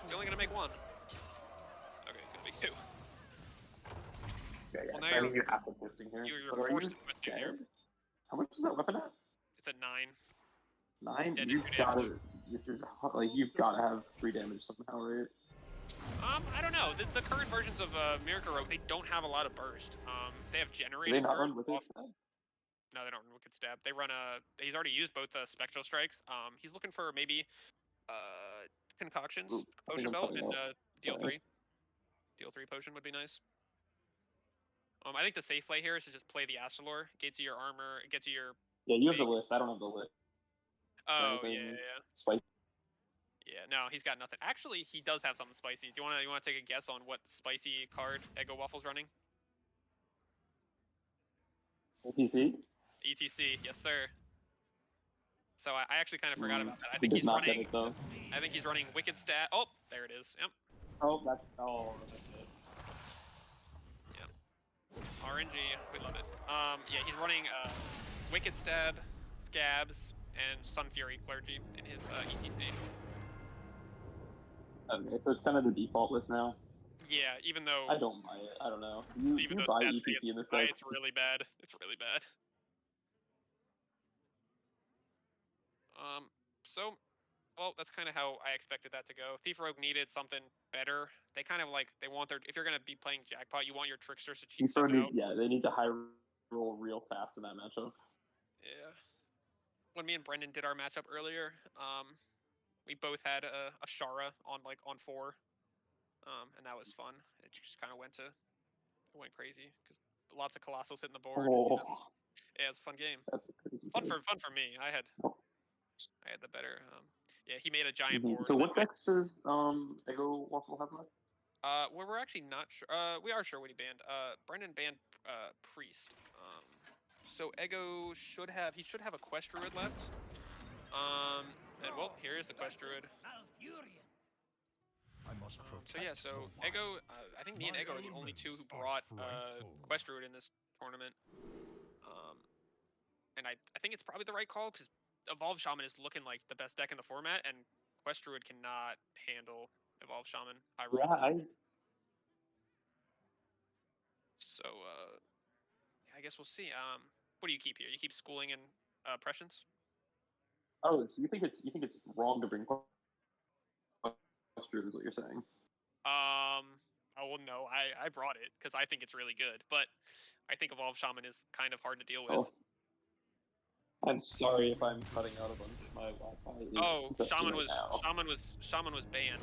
He's only gonna make 1. Okay, he's gonna make 2. Yeah, Well, now so I mean, you have to twisting here. you're But are forced you to twist it here. scared? How much is that weapon at? It's at 9. 9? Dead to You've 2 gotta. damage. This is like you've gotta have 3 damage somehow, right? I don't know. The current versions of Miracle Rogue, they don't have a lot of burst. They have Do generated they not burst. run with it? No, they don't run Wicked Stab. They run he's already used both Spectral Strikes. He's looking for maybe concoctions, Ooh, I think potion I'm belt, cutting and out. deal Sorry. 3. Deal 3 potion would be nice. I think the safe play here is to just play the Astolor. It gets you your armor. It gets you your. Yeah, you have the big- list. I don't have the list. Oh anything yeah. Spicy. Yeah, no, he's got nothing. Actually, he does have something spicy. Do you wanna take a guess on what spicy card Eggo Waffle's running? OTC? ETC, yes sir. So I actually kind of forgot about that. I He think does he's not get running. it though. I think he's running Wicked Stat. Oh, there it is. Yep. Oh, that's it. RNG, we love it. Yeah, he's running Wicked Stab, Scabs, and Sun Fury Clergy in his ETC. Okay, so it's kind of the default list now. Yeah, even though I don't buy it. I don't know. Do even you though buy stats say ETC in this deck? it's really bad. It's really bad. So, well, that's kind of how I expected that to go. Thief Rogue needed something better. They kind of they want if you're gonna be playing Jackpot, you want your tricksters to cheat stuff out. Yeah, they need to high roll real fast in that matchup. Yeah. When me and Brendan did our matchup earlier, we both had a Shara on 4, and that was fun. It just kind of went crazy because lots of Colossals hitting the board. Oh, Yeah, it's a fun game. that's a crazy Fun thing. for me. I had the better. Yeah, he made a giant board. So what decks does Eggo Waffle have left? Well, we're actually not sure. We are sure what he banned. Brendan banned Priest. So Eggo should have a Quest Druid left. And well, here is the Quest Druid. So yeah, so Eggo, I think me and Eggo are the only 2 who brought Quest Druid in this tournament. And I think it's probably the right call because Evolved Shaman is looking like the best deck in the format, and Quest Druid cannot handle Evolved Shaman. So I guess we'll see. What do you keep here? You keep Schooling and Prescience? Oh, so you think it's wrong to bring Quest Druid is what you're saying? Oh well, no, I brought it because I think it's really good, but I think Evolved Shaman is kind of hard to deal with. Oh. I'm sorry if I'm cutting out a bunch of my Wi-Fi. Oh, Shaman right was banned.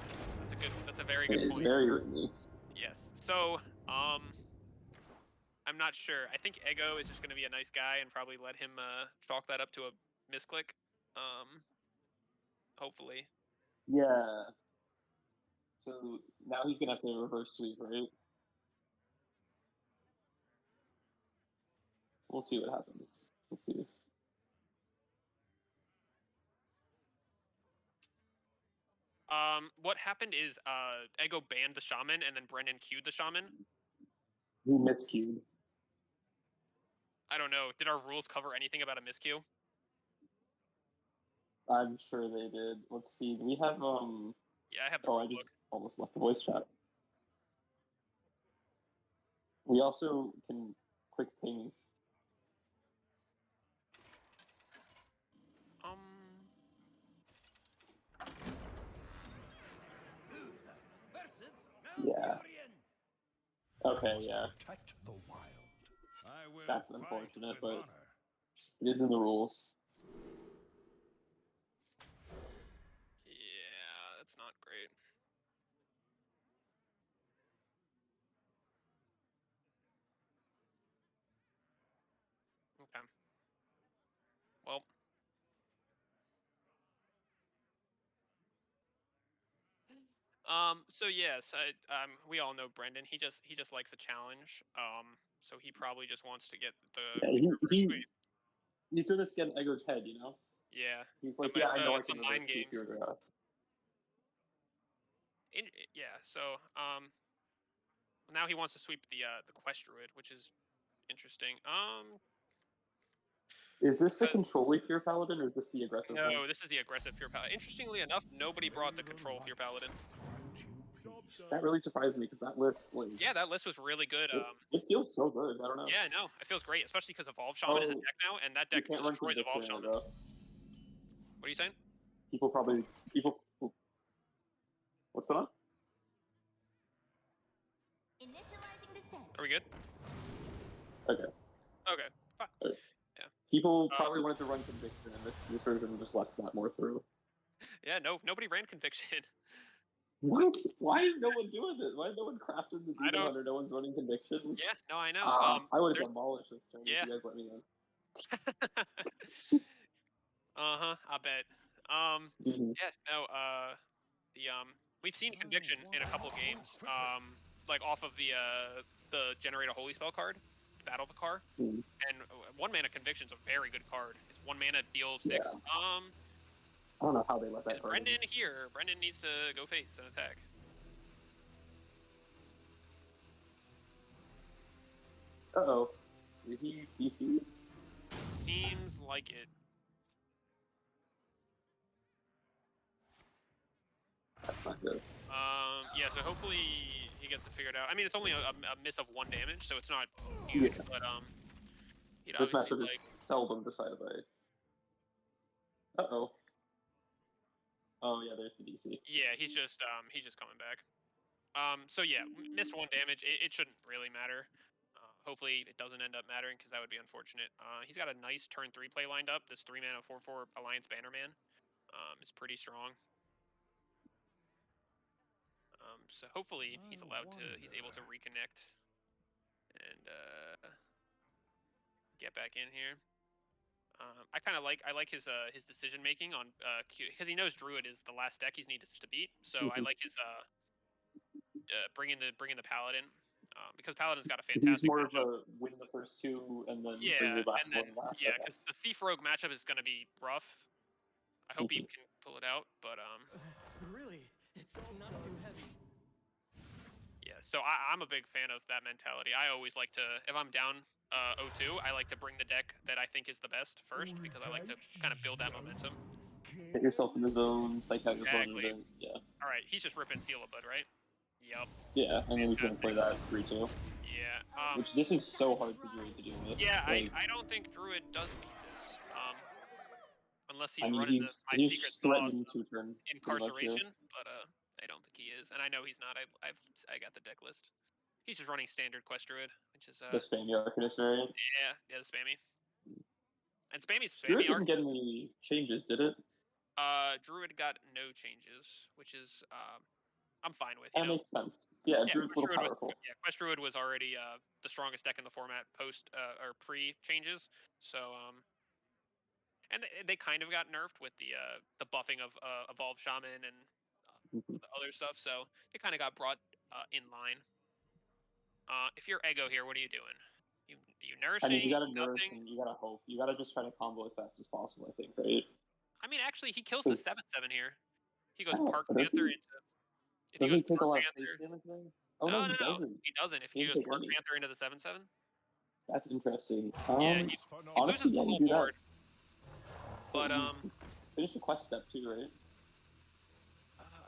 That's a very good It's point. very ringy. Yes. So, I'm not sure. I think Eggo is just gonna be a nice guy and probably let him chalk that up to a misclick. Hopefully. Yeah. So now he's gonna have to reverse sweep, right? We'll see what happens. We'll see. What happened is Ego banned the shaman and then Brendan queued the shaman. He miscued. I don't know. Did our rules cover anything about a miscue? I'm sure they did. Let's see. Do we have Yeah, I have the Oh, rule I book. just almost left the voice chat. We also can quick ping. Yeah. Okay, yeah. Protect the wild. I will That's fight unfortunate, with but honor. it is in the rules. Yeah, that's not great. Okay. Well. So yes, we all know Brendan. He just likes a challenge. So he probably just wants to get the Yeah, first sweep. he's doing this to get in Ego's head, you know? Yeah. He's like, yeah, I know I can some reverse mind keep games. your Yeah. So now he wants to sweep the quest druid, which is interesting. Is this the control pure paladin or is this the aggressive one? No, this is the aggressive pure paladin. Interestingly enough, nobody brought the control pure paladin. That really surprised me because that list, like, Yeah, that list was really good. it feels so good. I don't know. Yeah, no, it feels great, especially because Evolve Shaman is a deck now, and that deck You can't run destroys Evolve conviction, Shaman. though. What are you saying? People. What's going on? Initializing descent. Are we good? Okay. Okay. Fine. Okay. Yeah. People probably wanted to run conviction, and this version just lets that more through. Yeah, nobody ran conviction. What? Why is no one doing this? Why is no one crafted the Demon don't- Hunter? No one's running conviction? Yeah, no, I know. I would have demolished this turn Yeah. if you guys let me in. I bet. Mhm. Yeah, no, we've seen conviction in a couple games. Like off of the generate a holy spell card, battle the car, Mhm. and 1 mana conviction's a very good card. It's 1 mana deal 6. Yeah. I don't know how they let that card in. Brendan here. Brendan needs to go face and attack. Uh-oh. Did he PC? Seems like it. That's not good. Yeah, so hopefully he gets it figured out. I mean, it's only a miss of 1 damage, so it's not huge, Yeah. but he'd This obviously matchup is seldom decided by... Uh-oh. Oh, yeah, there's the DC. Yeah, he's just coming back. So yeah, missed 1 damage. It shouldn't really matter. Hopefully it doesn't end up mattering because that would be unfortunate. He's got a nice turn 3 play lined up. This 3 mana 4/4 Alliance Bannerman is pretty strong. So hopefully he's able to reconnect and get back in here. I like his decision making on because he knows Druid is the last deck he needs to beat. So I like his bringing the Paladin because Paladin's got a fantastic. He's more matchup. of a win the first 2 and then Yeah, bring the last and then one last. yeah, because the Thief Rogue matchup is going to be rough. I hope he can pull it out, but Really? It's not too heavy. yeah. So I'm a big fan of that mentality. I always like to, if I'm down 0-2, I like to bring the deck that I think is the best first because I like to kind of build that momentum. Get yourself in the zone, psych out your Exactly. opponent, yeah. All right, he's just ripping Seal of Bud, right? Yep. Yeah, and then he's gonna play that 3-2. Yeah. Which this is so hard for Druid to deal with. Yeah, like, I don't think Druid does beat this. Unless he's I mean, running my secret sauce threatening 2-turn. incarceration, but I don't think he is, and I know he's not. I got the deck list. He's just running standard Quest Druid, which is The spammy Arcanist variant. yeah, the spammy. And Spammy's Druid spammy didn't get any changes, did it? Druid got no changes, which is I'm fine with. That makes sense. Yeah, Druid's a little powerful. Quest Druid was already the strongest deck in the format post or pre changes, so and they kind of got nerfed with the buffing of Evolve Shaman and the other stuff, so they kind of got brought in line. If you're Ego here, what are you doing? You nourishing. I mean, you gotta nourish nothing. and you gotta hope. You gotta just try to combo as fast as possible, I think, right? I mean, actually, he kills the It's- 7/7 here. He goes Oh, Park but does Panther he- into. If he Doesn't goes he take a Park lot of face Panther, damage there? Oh no, no, no, he no, doesn't. he doesn't. If He he goes didn't take Park any. Panther into the 7/7, That's interesting. yeah, he honestly, loses yeah, the you whole do that. board. But Finish the quest step too, right?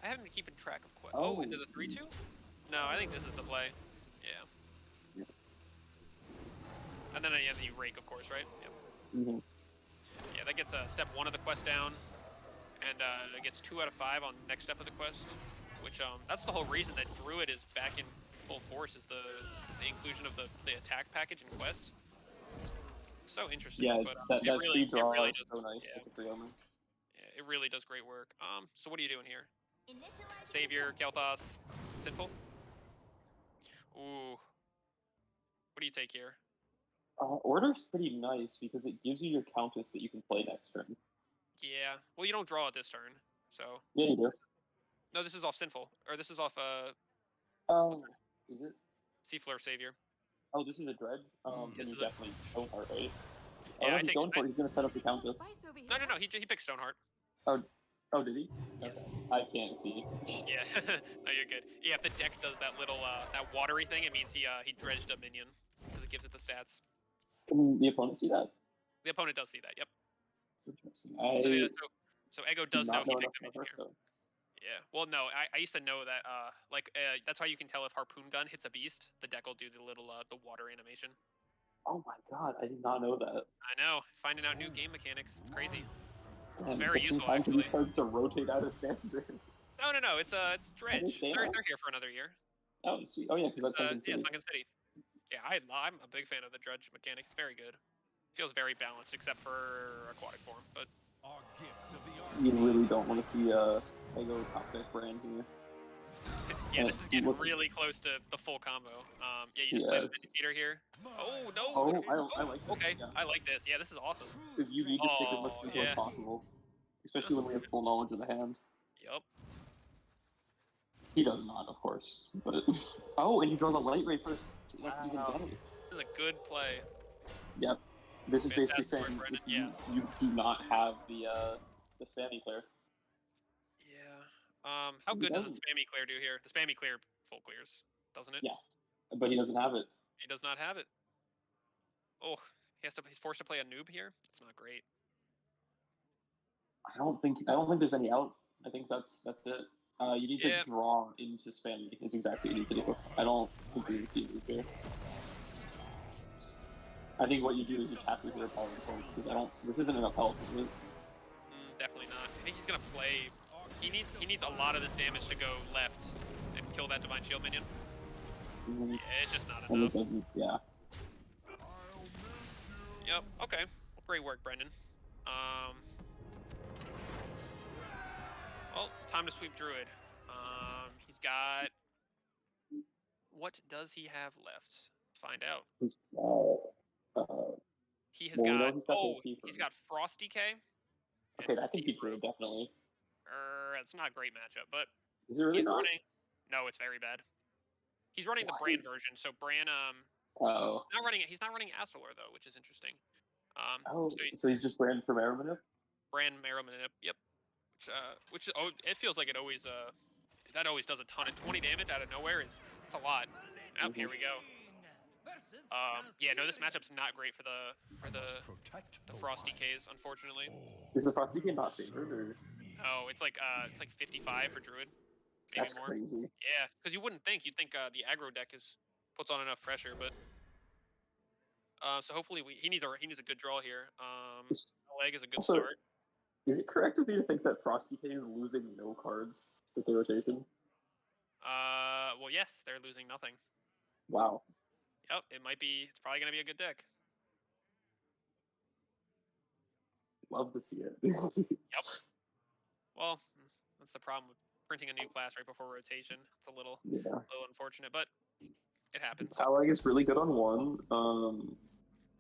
I haven't been keeping track of quest. Oh. Oh, into the 3/2? No, I think this is the play. Yeah. And then you have the rake, of course, right? Yep. Mm-hmm. Yeah, that gets step 1 of the quest down, and it gets 2 out of 5 on the next step of the quest. Which that's the whole reason that Druid is back in full force, is the inclusion of the attack package in quest. So interesting. Yeah, but, that really, free draw it really is does, so nice yeah, with the free armor. yeah, it really does great work. So what are you doing here? Initializing Savior, descent. Kel'Thas, Sinful? Ooh. What do you take here? Order's pretty nice because it gives you your Countess that you can play next turn. Yeah. Well, you don't draw it this turn, so. Yeah, you do. No, this is off Sinful, or this is off Oh, is it? Seafleur Savior. Oh, this is a dredge. Then This you is a- definitely Stoneheart, right? Yeah, no, I he's take- going for it. He's gonna set up the Countess. No, he picked Stoneheart. Oh, did he? Yes. Okay. I can't see. Yeah. No, you're good. Yeah, if the deck does that little that watery thing, it means he dredged a minion because it gives it the stats. Can the opponent see that? The opponent does see that. Yep. It's interesting. So yeah, so Ego do does know not he know picked enough the about minion here. Hearthstone. Yeah. Well, no, I used to know that. That's how you can tell if Harpoon Gun hits a beast. The deck will do the little the water animation. Oh my god, I did not know that. I know. Finding out new game mechanics. It's crazy. Damn, very just in useful, time for these actually. cards to rotate out of standard. No. It's Dredge. stay They're on? here for another year. Oh, sweet. Oh yeah, because that's Sunken Yeah, City. Sunken City. Yeah, I'm a big fan of the Dredge mechanic. It's very good. Feels very balanced, except for aquatic form. But Our gift of the You really don't want to see Ego top deck brand here. yeah, this is getting look- really close to the full combo. Yeah, you just play the Yes. Vindicator here. Oh no! Oh, I like this. Okay, Yeah. I like this. Yeah, this is awesome. Because you need to stick as much Oh, control yeah. as possible. Especially when we have full knowledge of the hand. Yup. He does not, of course. But oh, and you draw the light ray first. So that's even Wow. better. This is a good play. Yep. This is basically Fantastic work, saying Brendan, if you do not have the spammy clear. Yeah. How He good does the doesn't. spammy clear do here? The spammy clear full clears, doesn't it? Yeah. But he doesn't have it. He does not have it. Oh, he's forced to play a noob here. That's not great. I don't think there's any out. I think that's it. You need Yeah. to draw into spammy is exactly what you need to do. I don't agree with you here. I think what you do is you tap with your power because this isn't enough health, is it? Definitely not. I think he's gonna play. He needs a lot of this damage to go left and kill that divine shield minion. Mhm. Yeah, it's just not And it enough. doesn't, yeah. Yep. Okay. Well, great work, Brendan. Well, time to sweep Druid. He's got. What does he have left? Find out. He's, He has Well, we know got. he's got the Oh, Kiefer. he's got Frost DK. okay, that can Kiefer. beat Druid, definitely. It's not a great matchup, but Is it really he's not? running. No, it's very bad. He's running the Why? Bran version, so Bran Oh. not running. He's not running Astalor though, which is interesting. Oh, So so he's just brand from Aeromanip? Bran Merriman, yep. Which it feels like it always that always does a ton of 20 damage out of nowhere. It's a lot. Oh, here we go. Yeah, no, this matchup's not great for the Frost DKs, unfortunately. Is the Frost DK not favored, or? Oh, it's like 55 for Druid, maybe That's more. crazy. Yeah, because you wouldn't think. You'd think the aggro deck puts on enough pressure, but so hopefully he needs a good draw here. Leg is a good Also, start. Is it correct of me to think that Frost DK is losing no cards with the rotation? Well, yes, they're losing nothing. Wow. Yep, it might be. It's probably gonna be a good deck. Love to see it. Yep. Well, that's the problem with printing a new class right before rotation. It's a little Yeah. unfortunate, but it happens. Palag is really good on one.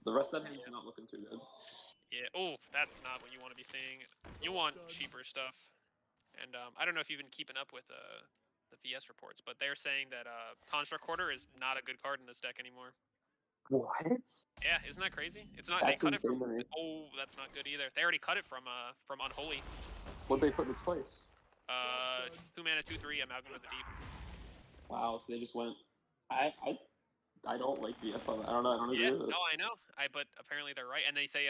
The rest of them is not looking too good. Yeah. Oh, that's not what you want to be seeing. You want cheaper stuff. And I don't know if you've been keeping up with the VS reports, but they're saying that Construct Quarter is not a good card in this deck anymore. What? Yeah, isn't that crazy? It's not. That's they cut it insane from. to me. Oh, that's not good either. They already cut it from Unholy. What they put in its place? 2 mana 2/3 Amalgam of the Deep. Wow, so they just went. I don't like VS on that. I don't know. I don't agree Yeah, with it. no, I know. But apparently they're right, and they say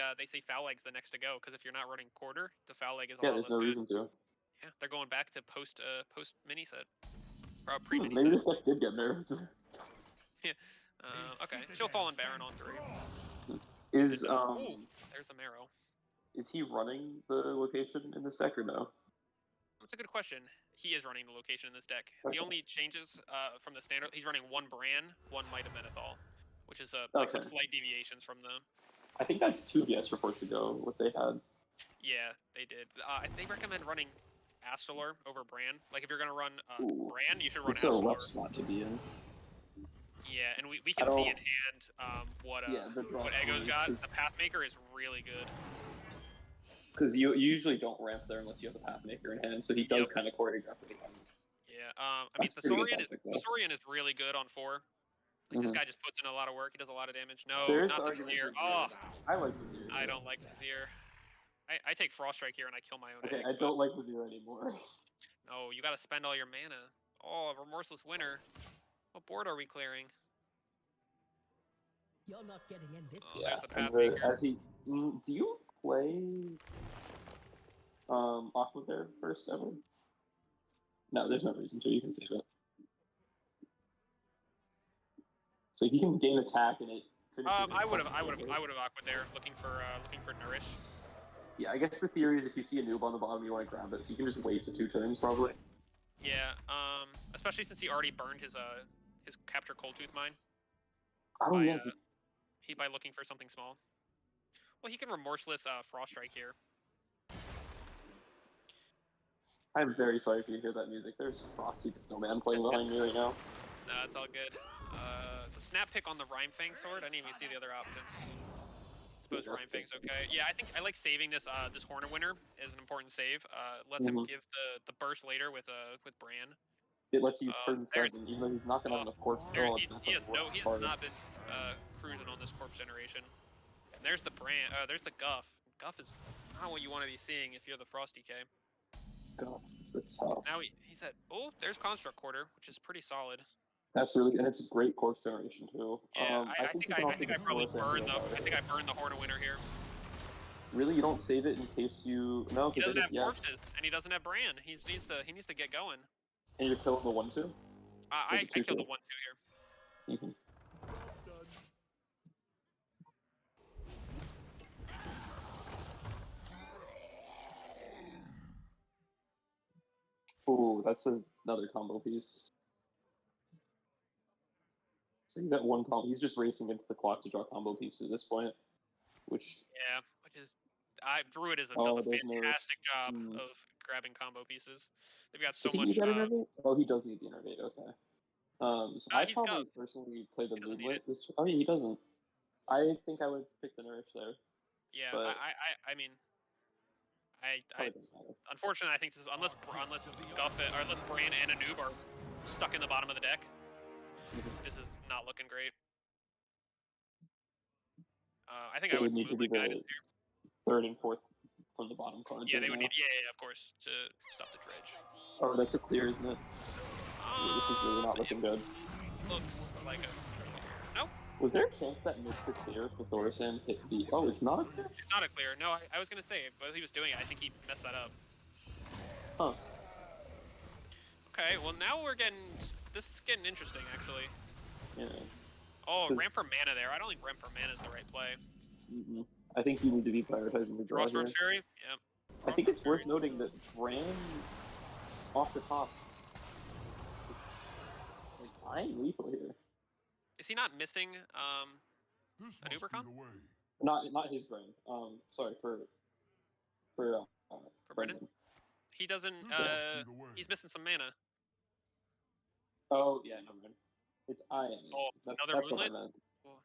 foul leg's the next to go because if you're not running quarter, the foul leg is a Yeah, lot there's less no good. reason to. Yeah, they're going back to post mini set. Or pre mini Maybe set. this deck did get nerfed. Yeah. Okay. She'll fall in Baron on 3. Is Ooh, there's the Marrow. is he running the location in this deck or no? That's a good question. He is running the location in this deck. Okay. The only changes from the standard, he's running 1 Bran, 1 Might of Menethol, which is some Okay. slight deviations from the. I think that's 2 VS reports ago what they had. Yeah, they did. They recommend running Astalor over Bran. Like if you're gonna run Ooh. Bran, you should run It's a Astalor. rough spot to be in. Yeah, and we can see in hand what Ego's got. is- The Pathmaker is really good. Because you usually don't ramp there unless you have the Pathmaker in hand, so he does Yep. kind of choreograph it again. Yeah, I mean That's pretty good tactic, though. Thesorian is really good on 4. Like this guy just puts in a lot of work. He does a lot of damage. No, There is not the the argument Vizier. for Oh, I like Vizier. I don't like Vizier. I take Frost Strike here and I kill my own Okay, egg. I but don't like Vizier anymore. No, you gotta spend all your mana. Oh, Remorseless Winter. What board are we clearing? You're not getting in this. Oh, Yeah, there's the and Pathmaker. as he, do you play Aqua there first ever? No, there's no reason to. You can save it. So if you can gain attack and it. I would have Aqua there, looking for Nourish. Yeah, I guess the theory is if you see a noob on the bottom, you want to grab it, so you can just wait the 2 turns probably. Yeah, especially since he already burned his capture Cold Tooth Mine. Oh by, yeah. by looking for something small. Well, he can Remorseless Frost Strike here. I'm very sorry if you hear that music. There's Frosty the Snowman playing behind me right now. No, it's all good. The Snap Pick on the Rhyme Fang Sword. I didn't even see the other options. Suppose Rhyme Fang's okay. Yeah, I think I like saving this this Horner Winner as an important save. Lets him give the burst later with Bran. It lets you turn 7, even though he's not gonna have enough corpse still. He's not been cruising on this corpse generation. And there's the Bran. There's the Guff. Guff is not what you want to be seeing if you're the Frost DK. God, that's tough. Now he's at. Oh, there's Construct Quarter, which is pretty solid. That's really good, and it's a great corpse generation too. Yeah, I think I probably burned the. I I burned the Horner Winner here. Really, you don't save it in case you no. He doesn't have yeah. corpses, and he doesn't have Bran. He needs to get going. And you're killing the 1/2. I killed the 1/2 here. Ooh, that's another combo piece. So he's at 1 combo. He's just racing against the clock to draw combo pieces at this point, which. Yeah, which is. Druid does a fantastic job of grabbing combo pieces. They've got so Does he much. need that innervate? Oh, he does need the innervate. Okay. So I he's probably got- personally play the he doesn't need Moonlit. it. Oh yeah, he doesn't. I think I would pick the Nourish there. Yeah, but I mean. probably doesn't matter. Unfortunately, I think this is unless Guff or unless Bran and a noob are stuck in the bottom of the deck. This is not looking great. I think They I would need to move be the guidance here. 3rd and 4th from the bottom card. Yeah, they would need. Yeah, of course, to stop the dredge. Oh, that's a clear, isn't it? Yeah, this is really not looking good. Looks like a. Nope. Was there a chance that missed the clear if the Thorsan hit the? Oh, it's not a clear. It's not a clear. No, I was gonna say, but he was doing it. I think he messed that up. Huh. Okay, well now we're getting. This is getting interesting, actually. Yeah. Oh, 'Cause- ramp for mana there. I don't think ramp for mana is the right play. I think you need to be prioritizing the draw here. Crossroads Fury? Yeah. I think it's worth noting that Bran, off the top, is eyeing lethal here. Is he not missing an Ubercon? Not his Bran. Sorry for For Brendan. Brennan? He doesn't. He's missing some mana. Oh yeah, no man. It's eyeing. Oh, that's another what I Moonlit? meant. Oh.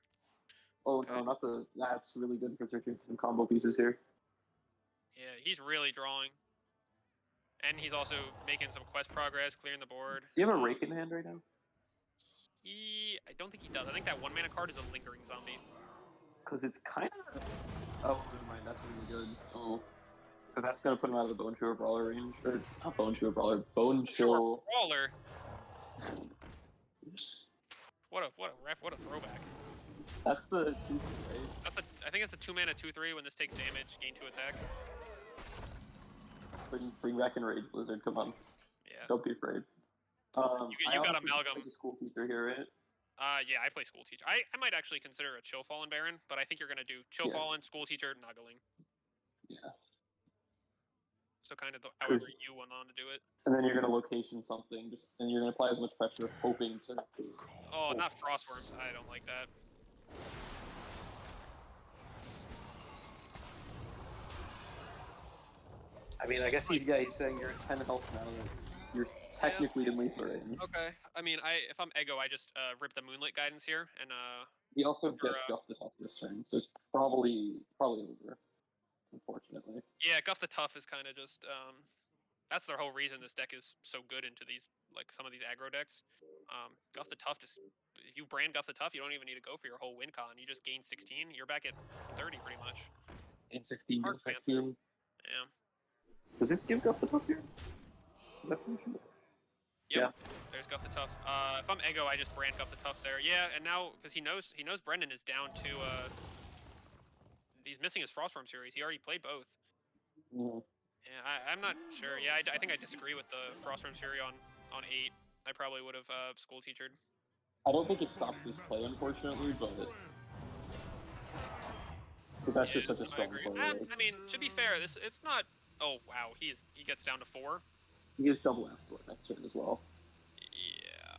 Oh Okay. no, not the. That's really good for searching some combo pieces here. Yeah, he's really drawing. And he's also making some quest progress, clearing the board. Do you have a rake in hand right now? I don't think he does. I think that 1 mana card is a lingering zombie. Because it's kind of. Oh, never mind. That's really good. Oh, because that's gonna put him out of the Bone Chewer Brawler range, or not Bone Chewer Brawler, Bone Chill. Brawler. What a throwback. That's the 2, right? I think it's a 2 mana 2/3 when this takes damage, gain 2 attack. Bring back Enrage Blizzard. Come on. Yeah. Don't be afraid. You got Amalgam. The school teacher here, right? Yeah, I play School Teacher. I might actually consider a Chill Fallen Baron, but I think you're gonna do Chill Fallen, School Teacher, Nuggling. Yeah. So kind of however you went on to do it. And then you're gonna location something, and you're gonna apply as much pressure, hoping to. Oh, not Frostworms. I don't like that. I mean, I guess he's saying you're at 10 health now. You're technically in lethal range. Okay. I mean, if I'm Ego, I just rip the Moonlit Guidance here, and He also gets Guff the Tough this turn, so it's probably over. Unfortunately. Yeah, Guff the Tough is kind of just that's the whole reason this deck is so good into these some of these aggro decks. Guff the Tough just if you brand Guff the Tough, you don't even need to go for your whole win con. You just gain 16, you're back at 30 pretty much. In 16, Hard 16. Yeah. Does this give Guff the Tough here? Yep. Yeah. There's Guff the Tough. If I'm Ego, I just brand Guff the Tough there. Yeah, and now because he knows Brendan is down to he's missing his Frostworm series. He already played both. Yeah. Yeah, I'm not sure. Yeah, I think I disagree with the Frostworm series on 8. I probably would have School Teachered. I don't think it stops this play, unfortunately, but that's just such a strong play. I mean, to be fair, it's not. Oh wow, he gets down to 4. He has double Astor next turn as well. Yeah.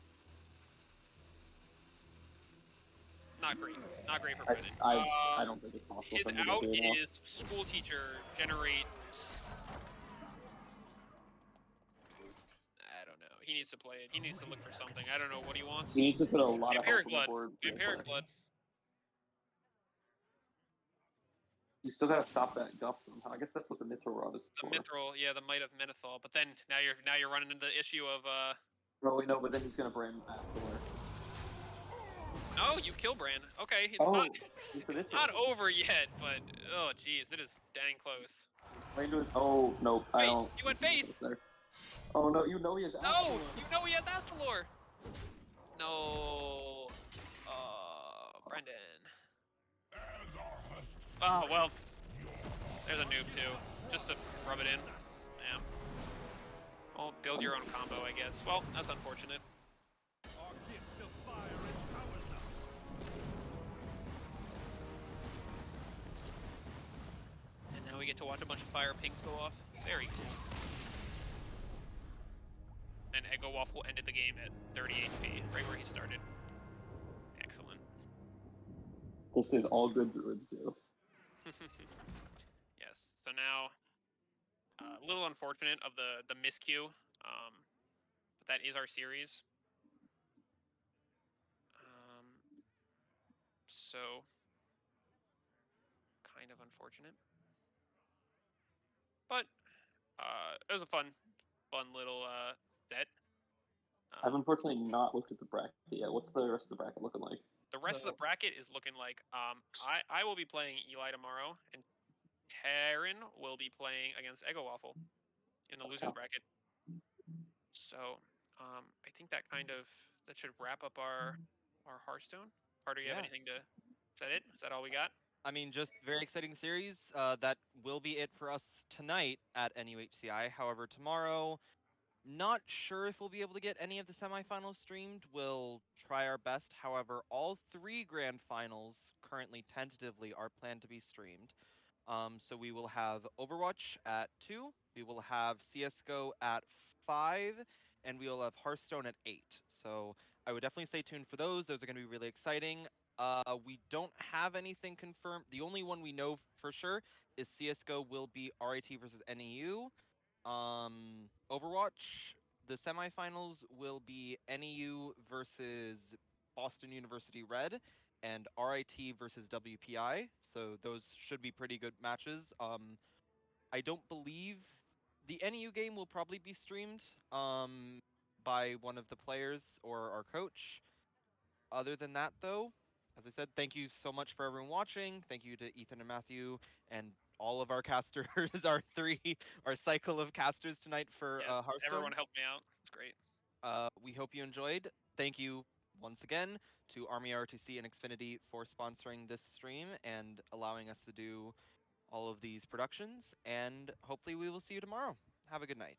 Not great. Not great for Brendan. I don't think it's possible. His for him to out do it now. is School Teacher, generate. I don't know. He needs to play it. He needs to look for something. I don't know what he wants. He needs to put a lot of Vampiric help on Blood. the board. Vampiric Blood. You still gotta stop that Guff somehow. I guess that's what the Mithril Rod is The for. Mithril, yeah, the Might of Menethol. But then now you're running into the issue of Oh, we know, but then he's gonna brand Astor. No, you kill Bran. Okay, it's not one. over yet, but oh jeez, it is dang close. Oh no, I Wait, don't. you went face. Oh no, you know he has. No, you know he has Astalor. No. Brendan. Oh well. There's a noob too, just to rub it in. Yeah. Well, build your own combo, I guess. Well, that's unfortunate. Our gift of fire empowers us. And now we get to watch a bunch of fire pings go off. Very cool. And Eggo Waffle ended the game at 30 HP, right where he started. Excellent. This is all good druids do. Yes. So now, a little unfortunate of the miscue, but that is our series. So, kind of unfortunate. But it was a fun little set. I've unfortunately not looked at the bracket yet. What's the rest of the bracket looking like? The rest of the bracket is looking like I will be playing Eli tomorrow, and Karen will be playing against Eggo Waffle in the losers bracket. So I think that should wrap up our Hearthstone. Carter, you have anything to? Is that it? Is that all we got? I mean, just very exciting series. That will be it for us tonight at NUHCI. However, tomorrow, not sure if we'll be able to get any of the semifinals streamed. We'll try our best. However, all 3 grand finals currently tentatively are planned to be streamed. So we will have Overwatch at 2, we will have CSGO at 5, and we will have Hearthstone at 8. So I would definitely stay tuned for those. Those are going to be really exciting. We don't have anything confirmed. The only one we know for sure is CSGO will be RIT versus NEU. Overwatch, the semifinals will be NEU versus Boston University Red and RIT versus WPI. So those should be pretty good matches. I don't believe the NEU game will probably be streamed by one of the players or our coach. Other than that, though, as I said, thank you so much for everyone watching. Thank you to Ethan and Matthew and all of our casters, our cycle of casters tonight for Yes, Hearthstone. everyone helped me out. It's great. We hope you enjoyed. Thank you once again to Army RTC and Xfinity for sponsoring this stream and allowing us to do all of these productions. And hopefully we will see you tomorrow. Have a good night.